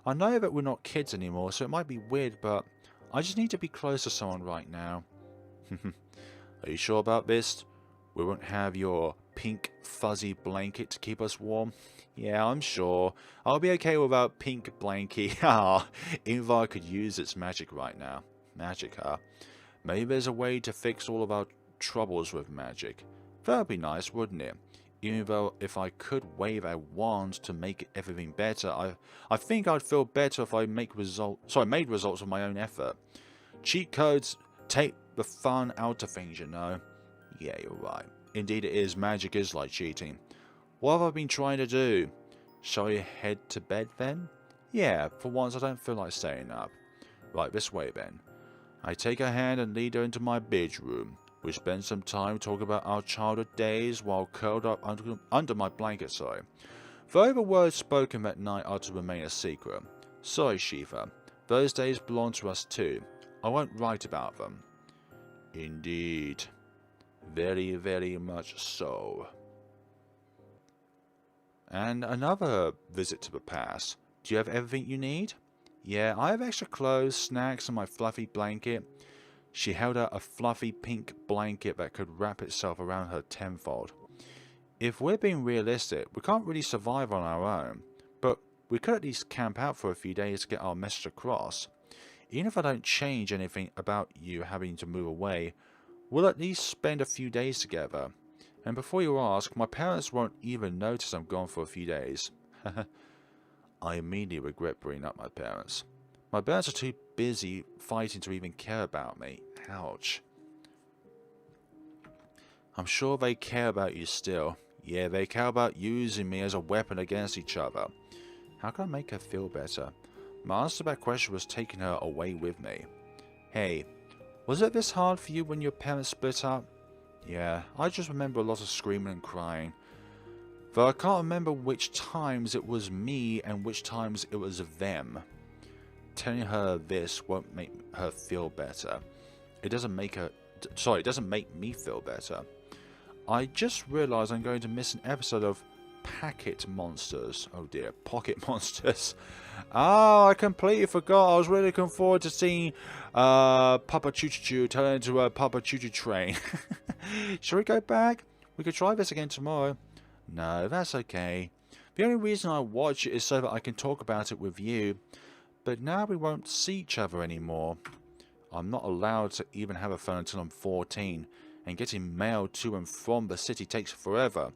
I know that we're not kids anymore, so it might be weird, but I just need to be close to someone right now. Are you sure about this? We won't have your pink fuzzy blanket to keep us warm? Yeah, I'm sure. I'll be okay without pink blankie. Ah, Invar could use its magic right now. Magic, huh? Maybe there's a way to fix all of our troubles with magic. That would be nice, wouldn't it? Even though if I could wave a wand to make everything better, I think I'd feel better if I made results of my own effort. Cheat codes take the fun out of things, you know. Yeah, you're right. Indeed it is. Magic is like cheating. What have I been trying to do? Shall we head to bed then? Yeah, for once I don't feel like staying up. Right, this way then. I take her hand and lead her into my bedroom. We spent some time talking about our childhood days while curled up under my blanket, sorry. Though the words spoken that night are to remain a secret. Sorry, Shiva. Those days belong to us too. I won't write about them. Indeed. Very, very much so. And another visit to the past. Do you have everything you need? Yeah, I have extra clothes, snacks, and my fluffy blanket. She held out a fluffy pink blanket that could wrap itself around her tenfold. If we're being realistic, we can't really survive on our own, but we could at least camp out for a few days to get our message across. Even if I don't change anything about you having to move away, we'll at least spend a few days together. And before you ask, my parents won't even notice I'm gone for a few days. I immediately regret bringing up my parents. My parents are too busy fighting to even care about me. Ouch. I'm sure they care about you still. Yeah, they care about using me as a weapon against each other. How can I make her feel better? My answer to that question was taking her away with me. Hey, was it this hard for you when your parents split up? Yeah, I just remember a lot of screaming and crying. Though I can't remember which times it was me and which times it was them. Telling her this won't make her feel better. It doesn't make me feel better. I just realised I'm going to miss an episode of Packet Monsters. Oh dear, Pocket Monsters. Oh, I completely forgot. I was really looking forward to seeing Papa Choo-Choo turn into a Papa Choo-Choo train. Shall we go back? We could try this again tomorrow. No, that's okay. The only reason I watch it is so that I can talk about it with you. But now we won't see each other anymore. I'm not allowed to even have a phone until I'm 14. And getting mail to and from the city takes forever.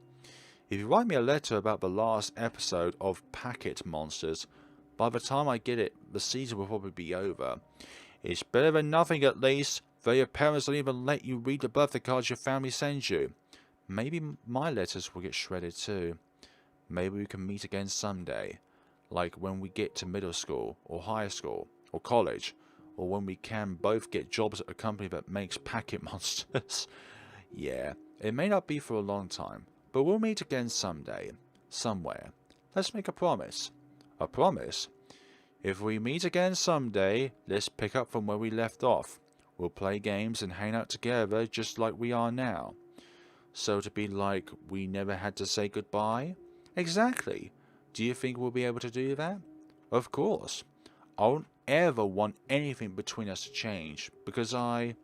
If you write me a letter about the last episode of Packet Monsters, by the time I get it, the season will probably be over. It's better than nothing at least, though your parents don't even let you read the birthday cards your family sends you. Maybe my letters will get shredded too. Maybe we can meet again someday. Like when we get to middle school, or high school, or college. Or when we can both get jobs at a company that makes Packet Monsters. Yeah, it may not be for a long time, but we'll meet again someday, somewhere. Let's make a promise. A promise? If we meet again someday, let's pick up from where we left off. We'll play games and hang out together just like we are now. So to be like we never had to say goodbye? Exactly. Do you think we'll be able to do that? Of course. I won't ever want anything between us to change, because I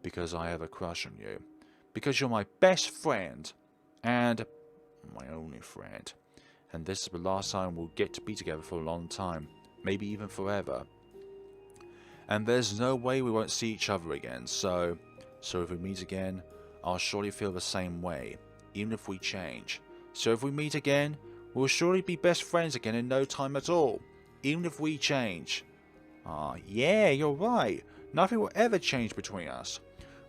have a crush on you. Because you're my best friend, and my only friend. And this is the last time we'll get to be together for a long time, maybe even forever. And there's no way we won't see each other again, so if we meet again, I'll surely feel the same way, even if we change. So if we meet again, we'll surely be best friends again in no time at all, even if we change. Ah, yeah, you're right. Nothing will ever change between us.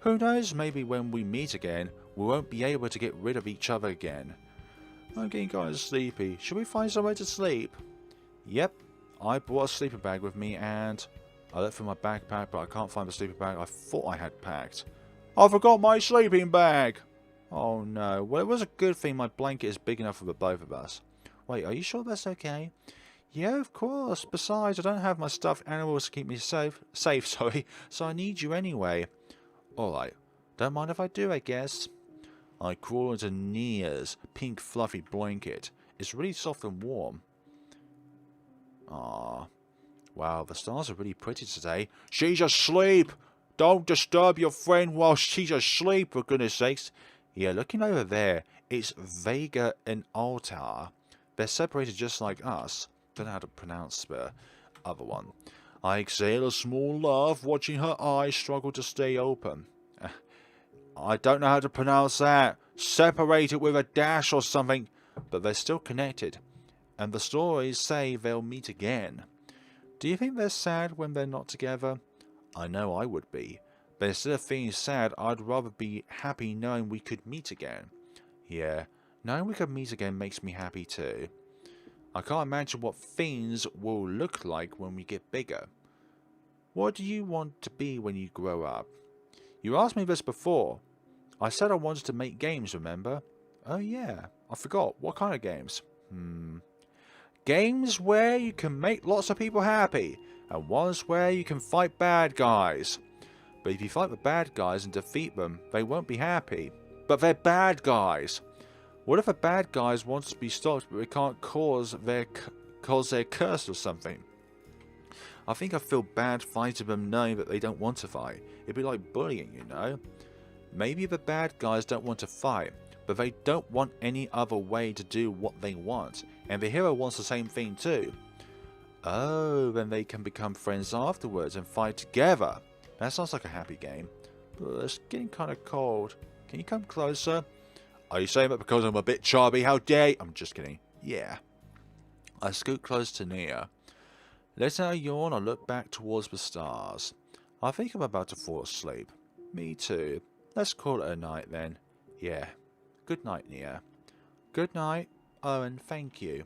Who knows, maybe when we meet again, we won't be able to get rid of each other again. I'm getting kind of sleepy. Should we find somewhere to sleep? Yep, I brought a sleeping bag with me and I looked for my backpack, but I can't find the sleeping bag I thought I had packed. I forgot my sleeping bag! Oh no, well it was a good thing my blanket is big enough for the both of us. Wait, are you sure that's okay? Yeah, of course. Besides, I don't have my stuffed animals to keep me safe, so I need you anyway. Alright, don't mind if I do, I guess. I crawl into Nia's pink fluffy blanket. It's really soft and warm. Ah, wow, the stars are really pretty today. She's asleep! Don't disturb your friend while she's asleep, for goodness sakes. Yeah, looking over there, it's Vega and Altar. They're separated just like us. Don't know how to pronounce the other one. I exhale a small laugh, watching her eyes struggle to stay open. I don't know how to pronounce that. Separate it with a dash or something. But they're still connected. And the stories say they'll meet again. Do you think they're sad when they're not together? I know I would be. But instead of feeling sad, I'd rather be happy knowing we could meet again. Yeah, knowing we could meet again makes me happy too. I can't imagine what things will look like when we get bigger. What do you want to be when you grow up? You asked me this before. I said I wanted to make games, remember? Oh yeah, I forgot. What kind of games? Games where you can make lots of people happy, and ones where you can fight bad guys. But if you fight the bad guys and defeat them, they won't be happy. But they're bad guys. What if the bad guys want to be stopped, but we can't cause their curse or something? I think I feel bad fighting them knowing that they don't want to fight. It'd be like bullying, you know? Maybe the bad guys don't want to fight, but they don't want any other way to do what they want. And the hero wants the same thing too. Oh, then they can become friends afterwards and fight together. That sounds like a happy game. But it's getting kind of cold. Can you come closer? Are you saying that because I'm a bit chubby? How dare you? I'm just kidding. Yeah. I scoot close to Nia. Letting out a yawn, I look back towards the stars. I think I'm about to fall asleep. Me too. Let's call it a night then. Yeah. Good night, Nia. Good night. Oh, and thank you.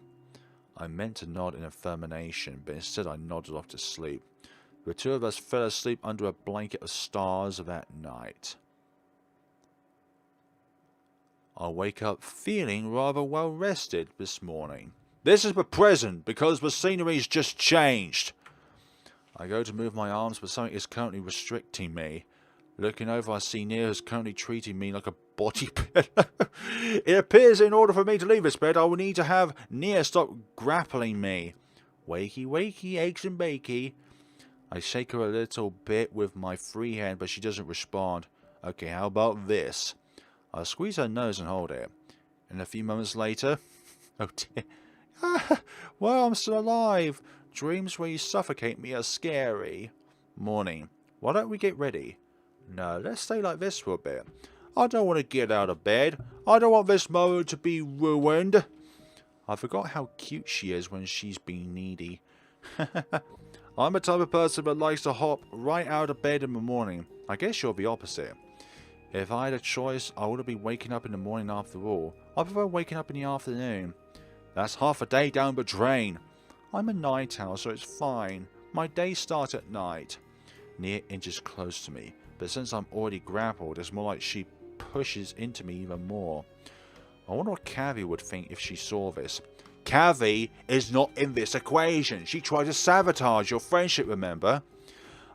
I meant to nod in affirmation, but instead I nodded off to sleep. The two of us fell asleep under a blanket of stars that night. I wake up feeling rather well rested this morning. This is the present, because the scenery's just changed. I go to move my arms, but something is currently restricting me. Looking over, I see Nia is currently treating me like a body pillow. It appears in order for me to leave this bed, I will need to have Nia stop grappling me. Wakey, wakey, eggs and bakey. I shake her a little bit with my free hand, but she doesn't respond. Okay, how about this? I squeeze her nose and hold it. And a few moments later... Oh dear. Well, I'm still alive. Dreams where you suffocate me are scary. Morning. Why don't we get ready? No, let's stay like this for a bit. I don't want to get out of bed. I don't want this moment to be ruined. I forgot how cute she is when she's being needy. I'm the type of person that likes to hop right out of bed in the morning. I guess you're the opposite. If I had a choice, I wouldn't be waking up in the morning after all. I prefer waking up in the afternoon. That's half a day down the drain. I'm a night owl, so it's fine. My days start at night. Nia inches close to me, but since I'm already grappled, it's more like she pushes into me even more. I wonder what Cavi would think if she saw this. Cavi is not in this equation. She tried to sabotage your friendship, remember?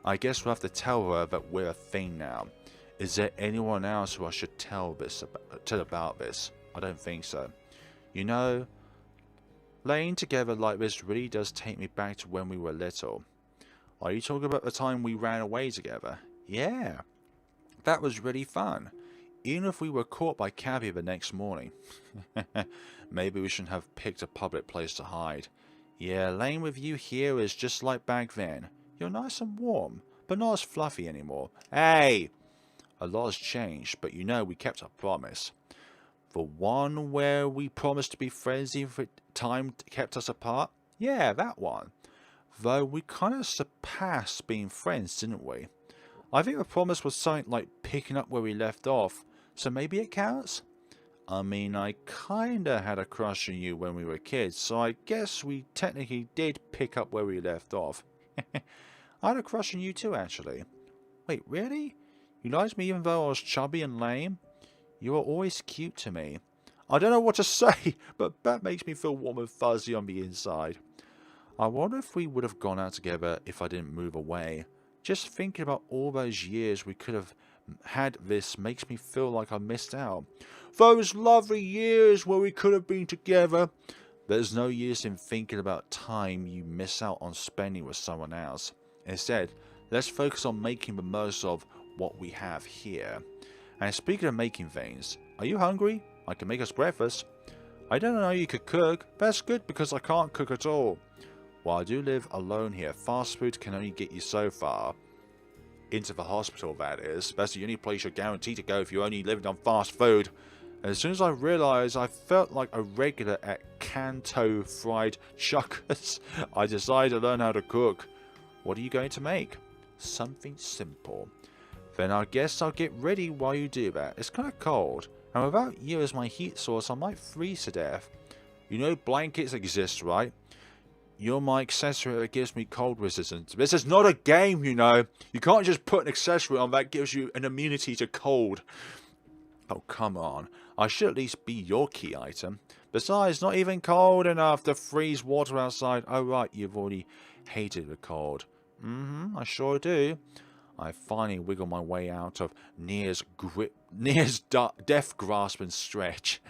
I guess we'll have to tell her that we're a thing now. Is there anyone else who I should tell about this? I don't think so. You know, laying together like this really does take me back to when we were little. Are you talking about the time we ran away together? Yeah. That was really fun. Even if we were caught by Cavi the next morning. Maybe we shouldn't have picked a public place to hide. Yeah, laying with you here is just like back then. You're nice and warm, but not as fluffy anymore. Hey! A lot has changed, but you know we kept our promise. The one where we promised to be friends even if time kept us apart? Yeah, that one. Though we kind of surpassed being friends, didn't we? I think the promise was something like picking up where we left off, so maybe it counts? I mean, I kinda had a crush on you when we were kids, so I guess we technically did pick up where we left off. I had a crush on you too, actually. Wait, really? You liked me even though I was chubby and lame? You were always cute to me. I don't know what to say, but that makes me feel warm and fuzzy on the inside. I wonder if we would have gone out together if I didn't move away. Just thinking about all those years we could have had this makes me feel like I missed out. Those lovely years where we could have been together. There's no use in thinking about time you miss out on spending with someone else. Instead, let's focus on making the most of what we have here. And speaking of making things, are you hungry? I can make us breakfast. I don't know you could cook. That's good because I can't cook at all. While I do live alone here, fast food can only get you so far. Into the hospital, that is. That's the only place you're guaranteed to go if you're only living on fast food. As soon as I realised I felt like a regular at Canto Fried Chuckers, I decided to learn how to cook. What are you going to make? Something simple. Then I guess I'll get ready while you do that. It's kind of cold, and without you as my heat source, I might freeze to death. You know blankets exist, right? You're my accessory that gives me cold resistance. This is not a game, you know. You can't just put an accessory on that gives you an immunity to cold. Oh, come on. I should at least be your key item. Besides, not even cold enough to freeze water outside. Oh, right, you've already hated the cold. I sure do. I finally wiggle my way out of Nia's death grasp and stretch.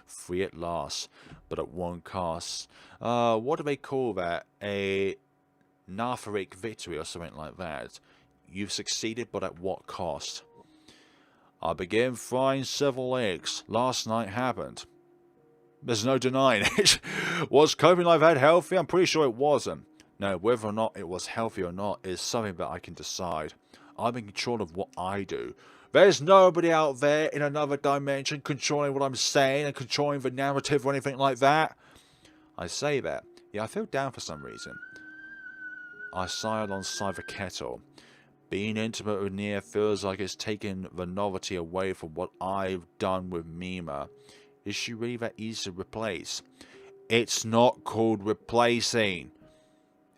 Free at last, but at one cost. What do they call that? A Natharic victory or something like that. You've succeeded, but at what cost? I began frying several eggs. Last night happened. There's no denying it. Was coping like that healthy? I'm pretty sure it wasn't. No, whether or not it was healthy or not is something that I can decide. I'm in control of what I do. There's nobody out there in another dimension controlling what I'm saying and controlling the narrative or anything like that. I say that. Yeah, I feel down for some reason. I sigh alongside the kettle. Being intimate with Nia feels like it's taken the novelty away from what I've done with Mima. Is she really that easy to replace? It's not called replacing.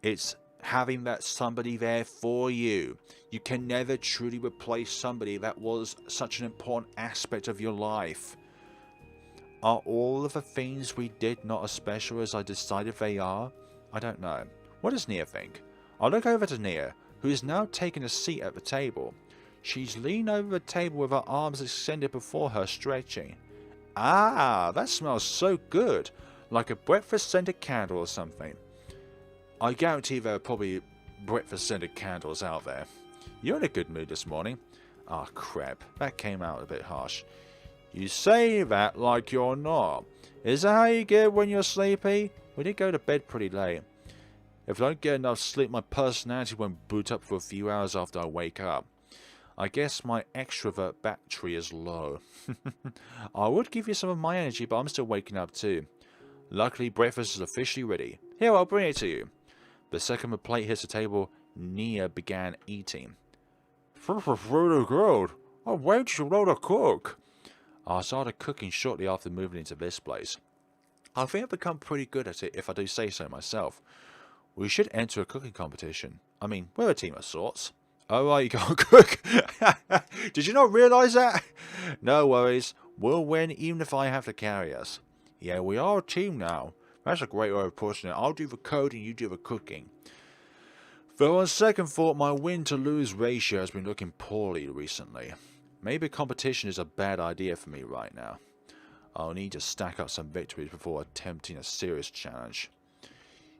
It's having that somebody there for you. You can never truly replace somebody that was such an important aspect of your life. Are all of the things we did not as special as I decided they are? I don't know. What does Nia think? I look over to Nia, who is now taking a seat at the table. She's leaned over the table with her arms extended before her, stretching. Ah, that smells so good, like a breakfast-scented candle or something. I guarantee there are probably breakfast-scented candles out there. You're in a good mood this morning. Ah, crap. That came out a bit harsh. You say that like you're not. Is that how you get when you're sleepy? We did go to bed pretty late. If I don't get enough sleep, my personality won't boot up for a few hours after I wake up. I guess my extrovert battery is low. I would give you some of my energy, but I'm still waking up too. Luckily, breakfast is officially ready. Here, I'll bring it to you. The second the plate hits the table, Nia began eating. This is really good. I'm way too low to cook. I started cooking shortly after moving into this place. I think I've become pretty good at it if I do say so myself. We should enter a cooking competition. I mean, we're a team of sorts. Oh, right, you can't cook. Did you not realise that? No worries. We'll win even if I have to carry us. Yeah, we are a team now. That's a great way of putting it. I'll do the coding, you do the cooking. Though on second thought, my win-to-lose ratio has been looking poorly recently. Maybe competition is a bad idea for me right now. I'll need to stack up some victories before attempting a serious challenge.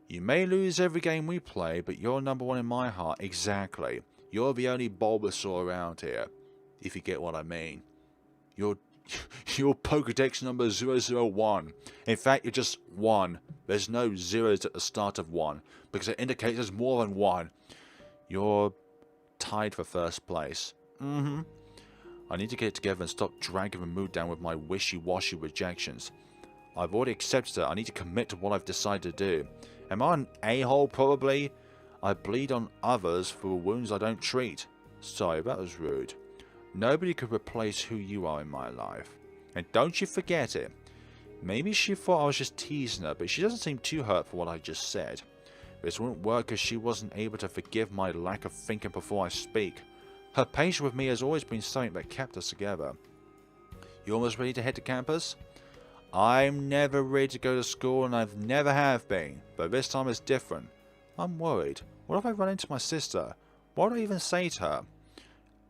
You may lose every game we play, but you're number one in my heart. Exactly. You're the only Bulbasaur around here, if you get what I mean. You're Pokedex number 001. In fact, you're just 1. There's no zeros at the start of 1, because it indicates there's more than 1. You're tied for first place. I need to get it together and stop dragging the mood down with my wishy-washy rejections. I've already accepted it. I need to commit to what I've decided to do. Am I an a-hole? Probably. I bleed on others for wounds I don't treat. Sorry, that was rude. Nobody could replace who you are in my life. And don't you forget it. Maybe she thought I was just teasing her, but she doesn't seem too hurt for what I just said. This wouldn't work because she wasn't able to forgive my lack of thinking before I speak. Her patience with me has always been something that kept us together. You almost ready to head to campus? I'm never ready to go to school and I've never have been, but this time it's different. I'm worried. What if I run into my sister? What do I even say to her?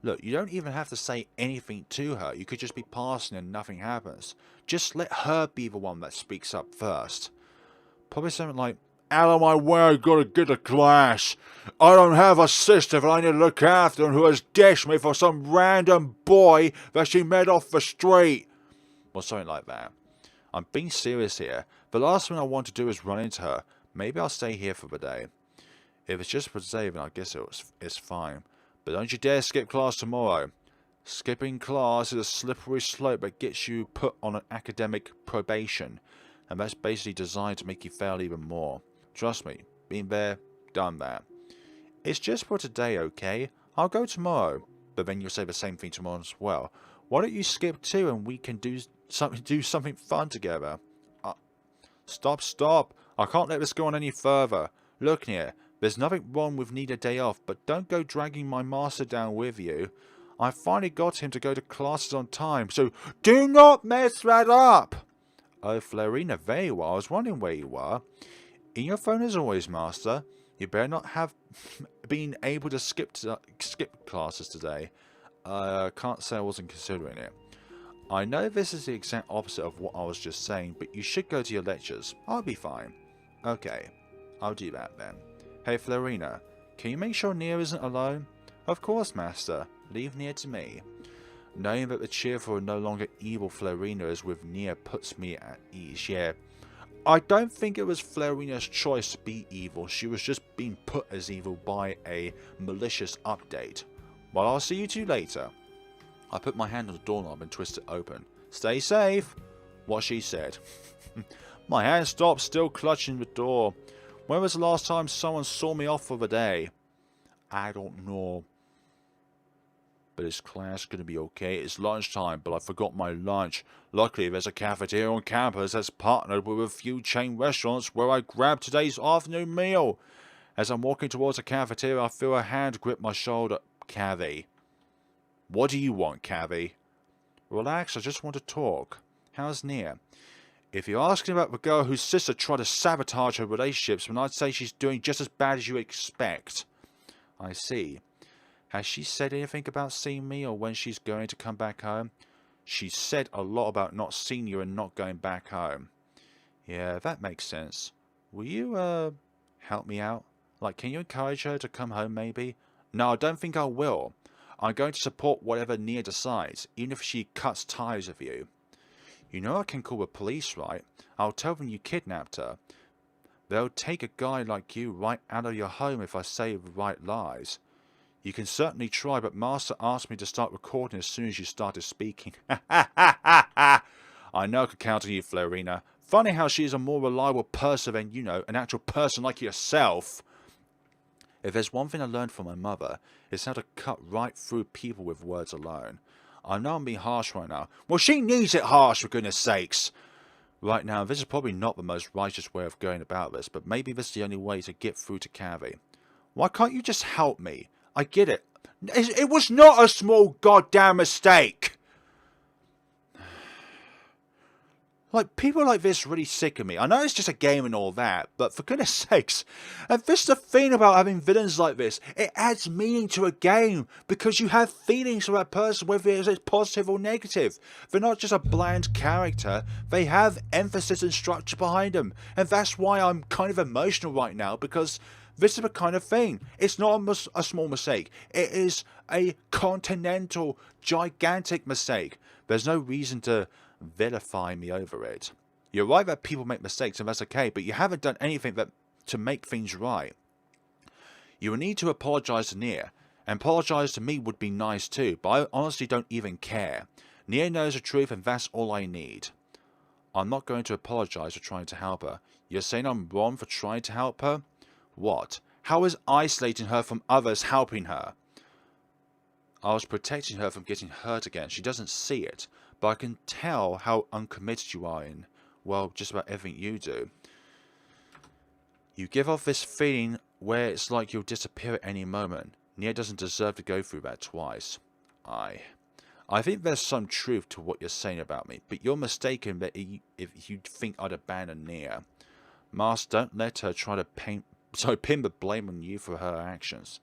Look, you don't even have to say anything to her. You could just be passing and nothing happens. Just let her be the one that speaks up first. Probably something like, out of my way, I gotta get to class. I don't have a sister that I need to look after and who has dashed me for some random boy that she met off the street. Or something like that. I'm being serious here. The last thing I want to do is run into her. Maybe I'll stay here for the day. If it's just for today, then I guess it's fine. But don't you dare skip class tomorrow. Skipping class is a slippery slope that gets you put on an academic probation. And that's basically designed to make you fail even more. Trust me, been there, done that. It's just for today, okay? I'll go tomorrow. But then you'll say the same thing tomorrow as well. Why don't you skip too and we can do something fun together? Stop. I can't let this go on any further. Look, Nia, there's nothing wrong with needing a day off, but don't go dragging my master down with you. I finally got him to go to classes on time, so do not mess that up! Oh, Florina, very well. I was wondering where you were. In your phone as always, Master. You better not have been able to skip classes today. Can't say I wasn't considering it. I know this is the exact opposite of what I was just saying, but you should go to your lectures. I'll be fine. Okay, I'll do that then. Hey, Florina, can you make sure Nia isn't alone? Of course, Master. Leave Nia to me. Knowing that the cheerful and no longer evil Florina is with Nia puts me at ease, yeah. I don't think it was Florina's choice to be evil. She was just being put as evil by a malicious update. Well, I'll see you two later. I put my hand on the doorknob and twist it open. Stay safe, what she said. My hand stopped, still clutching the door. When was the last time someone saw me off for the day? I don't know. But is class going to be okay? It's lunchtime, but I forgot my lunch. Luckily, there's a cafeteria on campus that's partnered with a few chain restaurants where I grabbed today's afternoon meal. As I'm walking towards the cafeteria, I feel a hand grip my shoulder. Cavi. What do you want, Cavi? Relax, I just want to talk. How's Nia? If you're asking about the girl whose sister tried to sabotage her relationships, then I'd say she's doing just as bad as you expect. I see. Has she said anything about seeing me or when she's going to come back home? She said a lot about not seeing you and not going back home. Yeah, that makes sense. Will you, help me out? Like, can you encourage her to come home, maybe? No, I don't think I will. I'm going to support whatever Nia decides, even if she cuts ties with you. You know I can call the police, right? I'll tell them you kidnapped her. They'll take a guy like you right out of your home if I say the right lies. You can certainly try, but Master asked me to start recording as soon as you started speaking. I know I could count on you, Florina. Funny how she is a more reliable person than, you know, an actual person like yourself. If there's one thing I learned from my mother, it's how to cut right through people with words alone. I know I'm being harsh right now. Well, she needs it harsh, for goodness sakes. Right now, this is probably not the most righteous way of going about this, but maybe this is the only way to get through to Cavi. Why can't you just help me? I get it. It was not a small goddamn mistake. Like, people like this really sick of me. I know it's just a game and all that, but for goodness sakes, and this is the thing about having villains like this. It adds meaning to a game, because you have feelings for that person, whether it's positive or negative. They're not just a bland character, they have emphasis and structure behind them. And that's why I'm kind of emotional right now, because this is the kind of thing. It's not a small mistake. It is a continental, gigantic mistake. There's no reason to vilify me over it. You're right that people make mistakes, and that's okay, but you haven't done anything to make things right. You will need to apologize to Nia, and apologize to me would be nice too, but I honestly don't even care. Nia knows the truth, and that's all I need. I'm not going to apologize for trying to help her. You're saying I'm wrong for trying to help her? What? How is isolating her from others helping her? I was protecting her from getting hurt again. She doesn't see it, but I can tell how uncommitted you are in, well, just about everything you do. You give off this feeling where it's like you'll disappear at any moment. Nia doesn't deserve to go through that twice. I think there's some truth to what you're saying about me, but you're mistaken if you think I'd abandon Nia. Mars, don't let her try to pin the blame on you for her actions.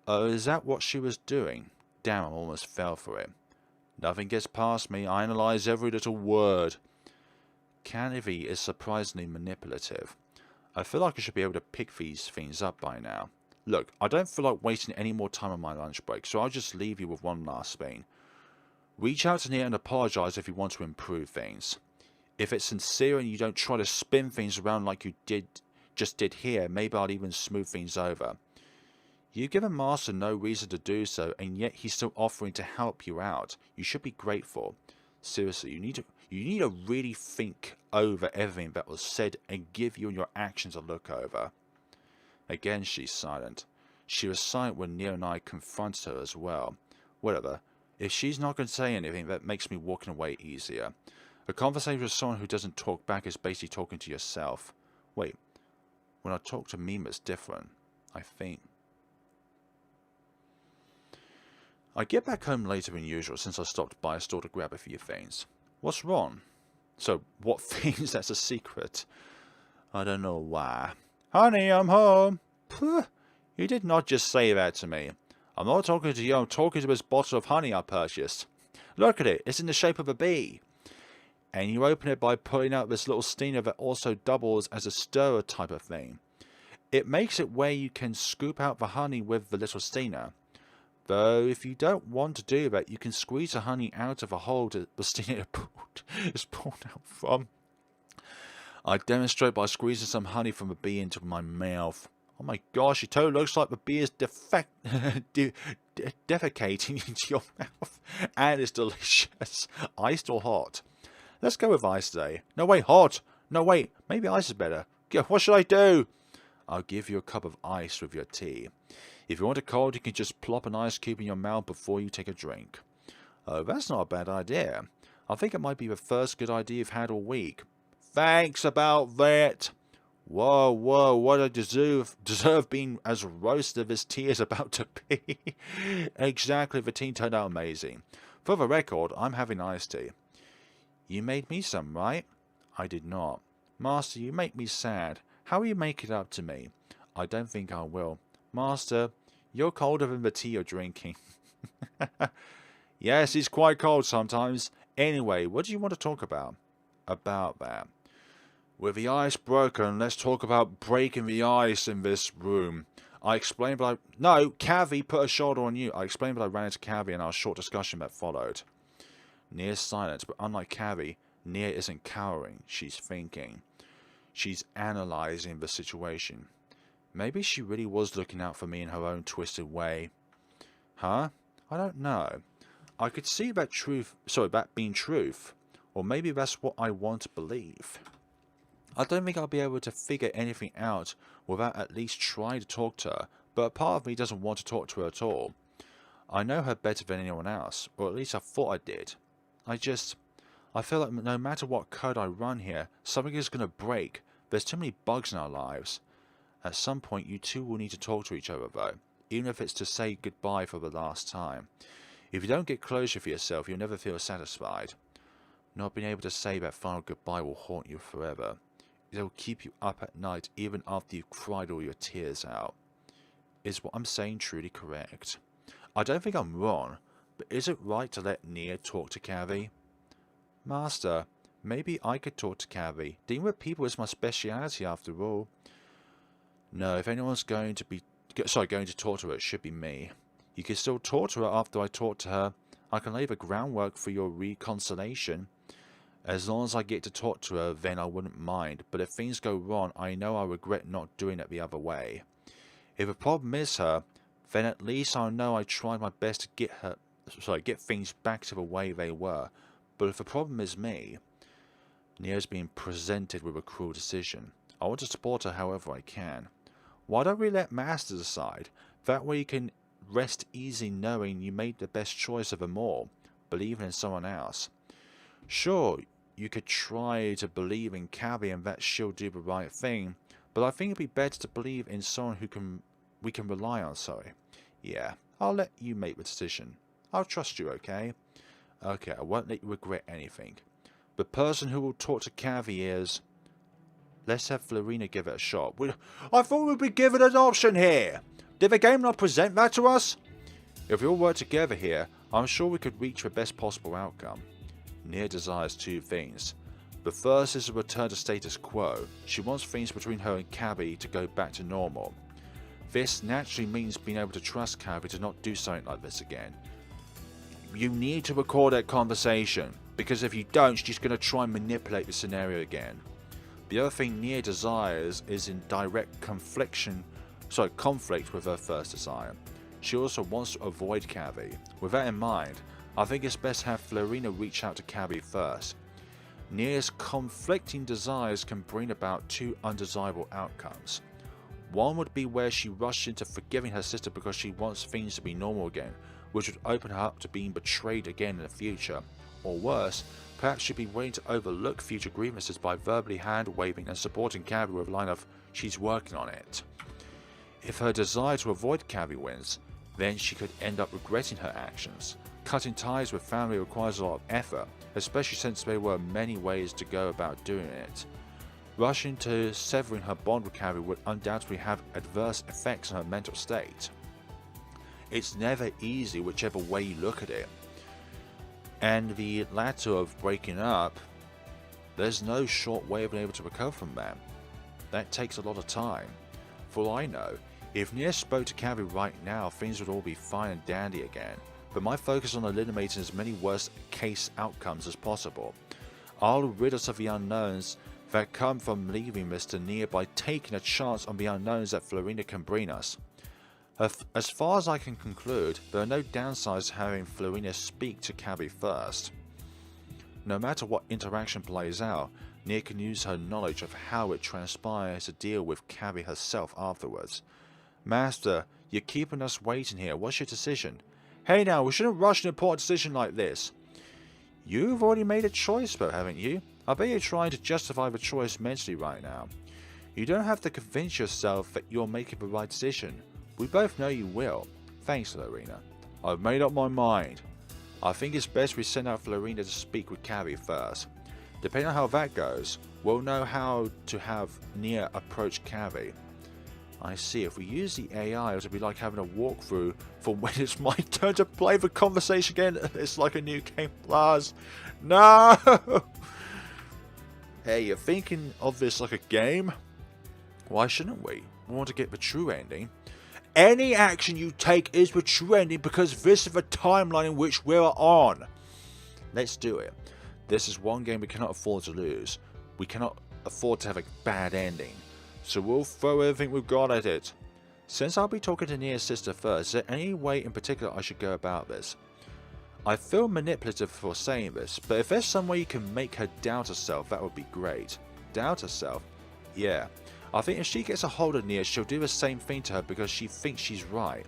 Oh, is that what she was doing? Damn, I almost fell for it. Nothing gets past me. I analyze every little word. Cavi is surprisingly manipulative. I feel like I should be able to pick these things up by now. Look, I don't feel like wasting any more time on my lunch break, so I'll just leave you with one last thing. Reach out to Nia and apologize if you want to improve things. If it's sincere and you don't try to spin things around like you just did here, maybe I'll even smooth things over. You've given Master no reason to do so, and yet he's still offering to help you out. You should be grateful. Seriously, you need to really think over everything that was said and give you and your actions a look over. Again, she's silent. She was silent when Nia and I confronted her as well. Whatever. If she's not going to say anything, that makes me walking away easier. A conversation with someone who doesn't talk back is basically talking to yourself. Wait, when I talk to Mima it's different, I think. I get back home later than usual since I stopped by a store to grab a few things. What's wrong? So, what things? That's a secret. I don't know why. Honey, I'm home. Puh, you did not just say that to me. I'm not talking to you, I'm talking to this bottle of honey I purchased. Look at it, it's in the shape of a bee. And you open it by pulling out this little steamer that also doubles as a stirrer type of thing. It makes it where you can scoop out the honey with the little steamer. Though, if you don't want to do that, you can squeeze the honey out of a hole that the steamer is pulled out from. I demonstrate by squeezing some honey from a bee into my mouth. Oh my gosh, it totally looks like the bee is defecating into your mouth. And it's delicious. Iced or hot? Let's go with ice today. No, wait, hot. No, wait, maybe ice is better. What should I do? I'll give you a cup of ice with your tea. If you want it cold, you can just plop an ice cube in your mouth before you take a drink. Oh, that's not a bad idea. I think it might be the first good idea you've had all week. Thanks about that. Whoa, what I deserve being as roasted as tea is about to be. Exactly, the tea turned out amazing. For the record, I'm having iced tea. You made me some, right? I did not. Master, you make me sad. How will you make it up to me? I don't think I will. Master, you're colder than the tea you're drinking. Yes, it's quite cold sometimes. Anyway, what do you want to talk about? About that. With the ice broken, let's talk about breaking the ice in this room. I explained, but No, Cavi put a shoulder on you. I explained, but I ran into Cavi in our short discussion that followed. Nia's silent, but unlike Cavi, Nia isn't cowering. She's thinking. She's analysing the situation. Maybe she really was looking out for me in her own twisted way. Huh? I don't know. I could see that being truth. Or maybe that's what I want to believe. I don't think I'll be able to figure anything out without at least trying to talk to her, but a part of me doesn't want to talk to her at all. I know her better than anyone else, or at least I thought I did. I feel like no matter what code I run here, something is going to break. There's too many bugs in our lives. At some point, you two will need to talk to each other, though, even if it's to say goodbye for the last time. If you don't get closure for yourself, you'll never feel satisfied. Not being able to say that final goodbye will haunt you forever. It will keep you up at night even after you've cried all your tears out. Is what I'm saying truly correct? I don't think I'm wrong, but is it right to let Nia talk to Cavi? Master, maybe I could talk to Cavi. Dealing with people is my speciality after all. No, if anyone's going to talk to her, it should be me. You can still talk to her after I talk to her. I can lay the groundwork for your reconciliation. As long as I get to talk to her, then I wouldn't mind. But if things go wrong, I know I'll regret not doing it the other way. If the problem is her, then at least I'll know I tried my best to get things back to the way they were. But if the problem is me, Nia's being presented with a cruel decision. I want to support her however I can. Why don't we let Master decide? That way you can rest easy knowing you made the best choice of them all, believing in someone else. Sure, you could try to believe in Cavi and that she'll do the right thing, but I think it'd be better to believe in someone we can rely on, Yeah, I'll let you make the decision. I'll trust you, okay? Okay, I won't let you regret anything. The person who will talk to Cavi is... Let's have Florina give it a shot. I thought we'd be given an option here! Did the game not present that to us? If we all work together here, I'm sure we could reach the best possible outcome. Nia desires two things. The first is a return to status quo. She wants things between her and Cavi to go back to normal. This naturally means being able to trust Cavi to not do something like this again. You need to record that conversation, because if you don't, she's going to try and manipulate the scenario again. The other thing Nia desires is in direct conflict with her first desire. She also wants to avoid Cavi. With that in mind, I think it's best to have Florina reach out to Cavi first. Nia's conflicting desires can bring about two undesirable outcomes. One would be where she rushed into forgiving her sister because she wants things to be normal again, which would open her up to being betrayed again in the future. Or worse, Perhaps she'd be willing to overlook future grievances by verbally hand-waving and supporting Cavi with a line of, "She's working on it." If her desire to avoid Cavi wins, then she could end up regretting her actions. Cutting ties with family requires a lot of effort, especially since there were many ways to go about doing it. Rushing to severing her bond with Cavi would undoubtedly have adverse effects on her mental state. It's never easy whichever way you look at it. And the latter of breaking up, there's no short way of being able to recover from that. That takes a lot of time. For all I know, if Nia spoke to Cavi right now, things would all be fine and dandy again. But my focus on eliminating as many worst case outcomes as possible. I'll rid us of the unknowns that come from leaving Mr. Nia by taking a chance on the unknowns that Florina can bring us. As far as I can conclude, there are no downsides to having Florina speak to Cavi first. No matter what interaction plays out, Nia can use her knowledge of how it transpires to deal with Cavi herself afterwards. Master, you're keeping us waiting here. What's your decision? Hey now, we shouldn't rush an important decision like this. You've already made a choice though, haven't you? I bet you're trying to justify the choice mentally right now. You don't have to convince yourself that you're making the right decision. We both know you will. Thanks, Florina. I've made up my mind. I think it's best we send out Florina to speak with Cavi first. Depending on how that goes, we'll know how to have Nia approach Cavi. I see, if we use the AI, it'll be like having a walkthrough for when it's my turn to play the conversation again. It's like a new game plus. No! Hey, you're thinking of this like a game? Why shouldn't we? We want to get the true ending. Any action you take is the true ending because this is the timeline in which we're on. Let's do it. This is one game we cannot afford to lose. We cannot afford to have a bad ending. So we'll throw everything we've got at it. Since I'll be talking to Nia's sister first, is there any way in particular I should go about this? I feel manipulative for saying this, but if there's some way you can make her doubt herself, that would be great. Doubt herself? Yeah. I think if she gets a hold of Nia, she'll do the same thing to her because she thinks she's right.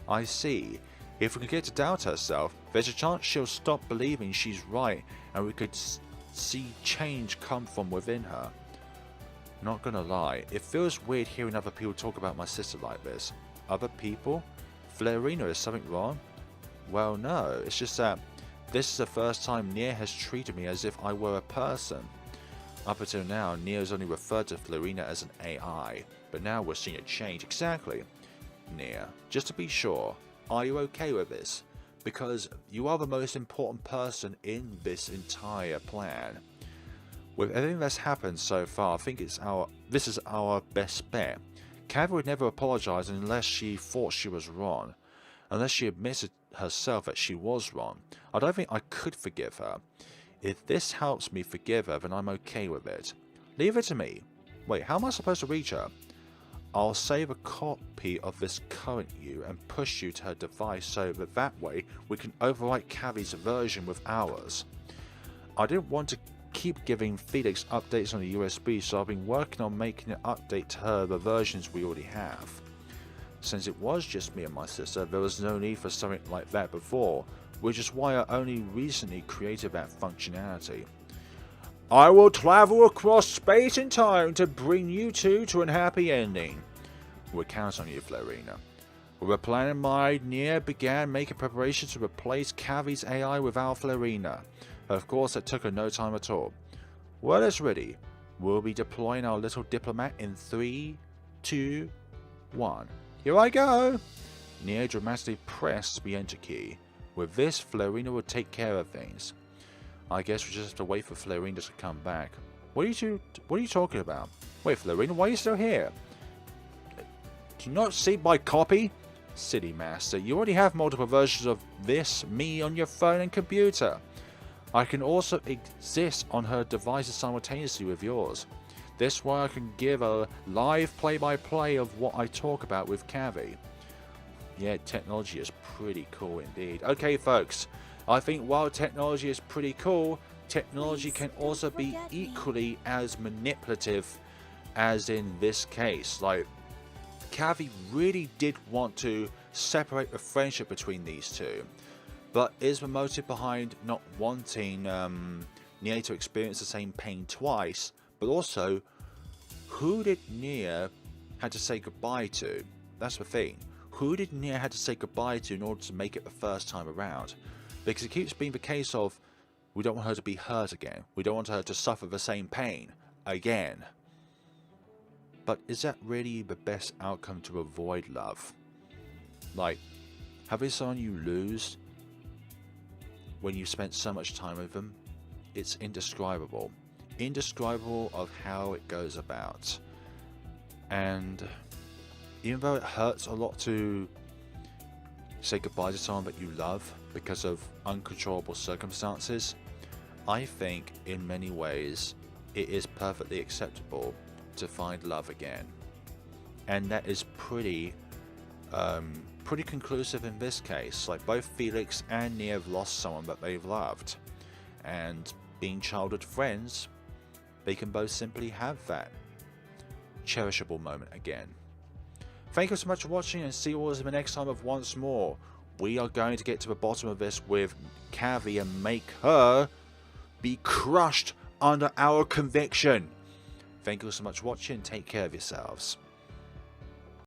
I see. If we can get to doubt herself, there's a chance she'll stop believing she's right and we could see change come from within her. Not gonna lie, it feels weird hearing other people talk about my sister like this. Other people? Florina, is something wrong? Well, no, it's just that this is the first time Nia has treated me as if I were a person. Up until now, Nia's only referred to Florina as an AI, but now we're seeing a change. Exactly. Nia, just to be sure, are you okay with this? Because you are the most important person in this entire plan. With everything that's happened so far, I think this is our best bet. Cavi would never apologize unless she thought she was wrong. Unless she admitted herself that she was wrong. I don't think I could forgive her. If this helps me forgive her, then I'm okay with it. Leave it to me. Wait, how am I supposed to reach her? I'll save a copy of this current you and push you to her device so that way we can overwrite Cavi's version with ours. I didn't want to keep giving Felix updates on the USB, so I've been working on making an update to her the versions we already have. Since it was just me and my sister, there was no need for something like that before, which is why I only recently created that functionality. I will travel across space and time to bring you two to a happy ending. We'll count on you, Florina. With a plan in mind, Nia began making preparations to replace Cavi's AI with our Florina. Of course, it took her no time at all. Well, it's ready. We'll be deploying our little diplomat in 3, 2, 1. Here I go! Nia dramatically pressed the enter key. With this, Florina will take care of things. I guess we just have to wait for Florina to come back. What are you talking about? Wait, Florina, why are you still here? Do you not see my copy? Silly master, you already have multiple versions of me on your phone and computer. I can also exist on her devices simultaneously with yours. This way I can give a live play-by-play of what I talk about with Cavi. Yeah, technology is pretty cool indeed. Okay, folks, I think while technology is pretty cool, technology can also be equally as manipulative as in this case. Like, Cavi really did want to separate the friendship between these two. But is the motive behind not wanting Nia to experience the same pain twice, but also, who did Nia had to say goodbye to? That's the thing. Who did Nia had to say goodbye to in order to make it the first time around? Because it keeps being the case of, we don't want her to be hurt again. We don't want her to suffer the same pain again. But is that really the best outcome to avoid love? Like, having someone you lose when you spent so much time with them, it's indescribable. Indescribable of how it goes about. And even though it hurts a lot to say goodbye to someone that you love because of uncontrollable circumstances, I think in many ways it is perfectly acceptable to find love again. And that is pretty conclusive in this case. Like, both Felix and Nia have lost someone that they've loved, and being childhood friends, they can both simply have that cherishable moment again. Thank you so much for watching, and see you all in the next time of Once More. We are going to get to the bottom of this with Cavi and make her be crushed under our conviction. Thank you so much for watching. Take care of yourselves.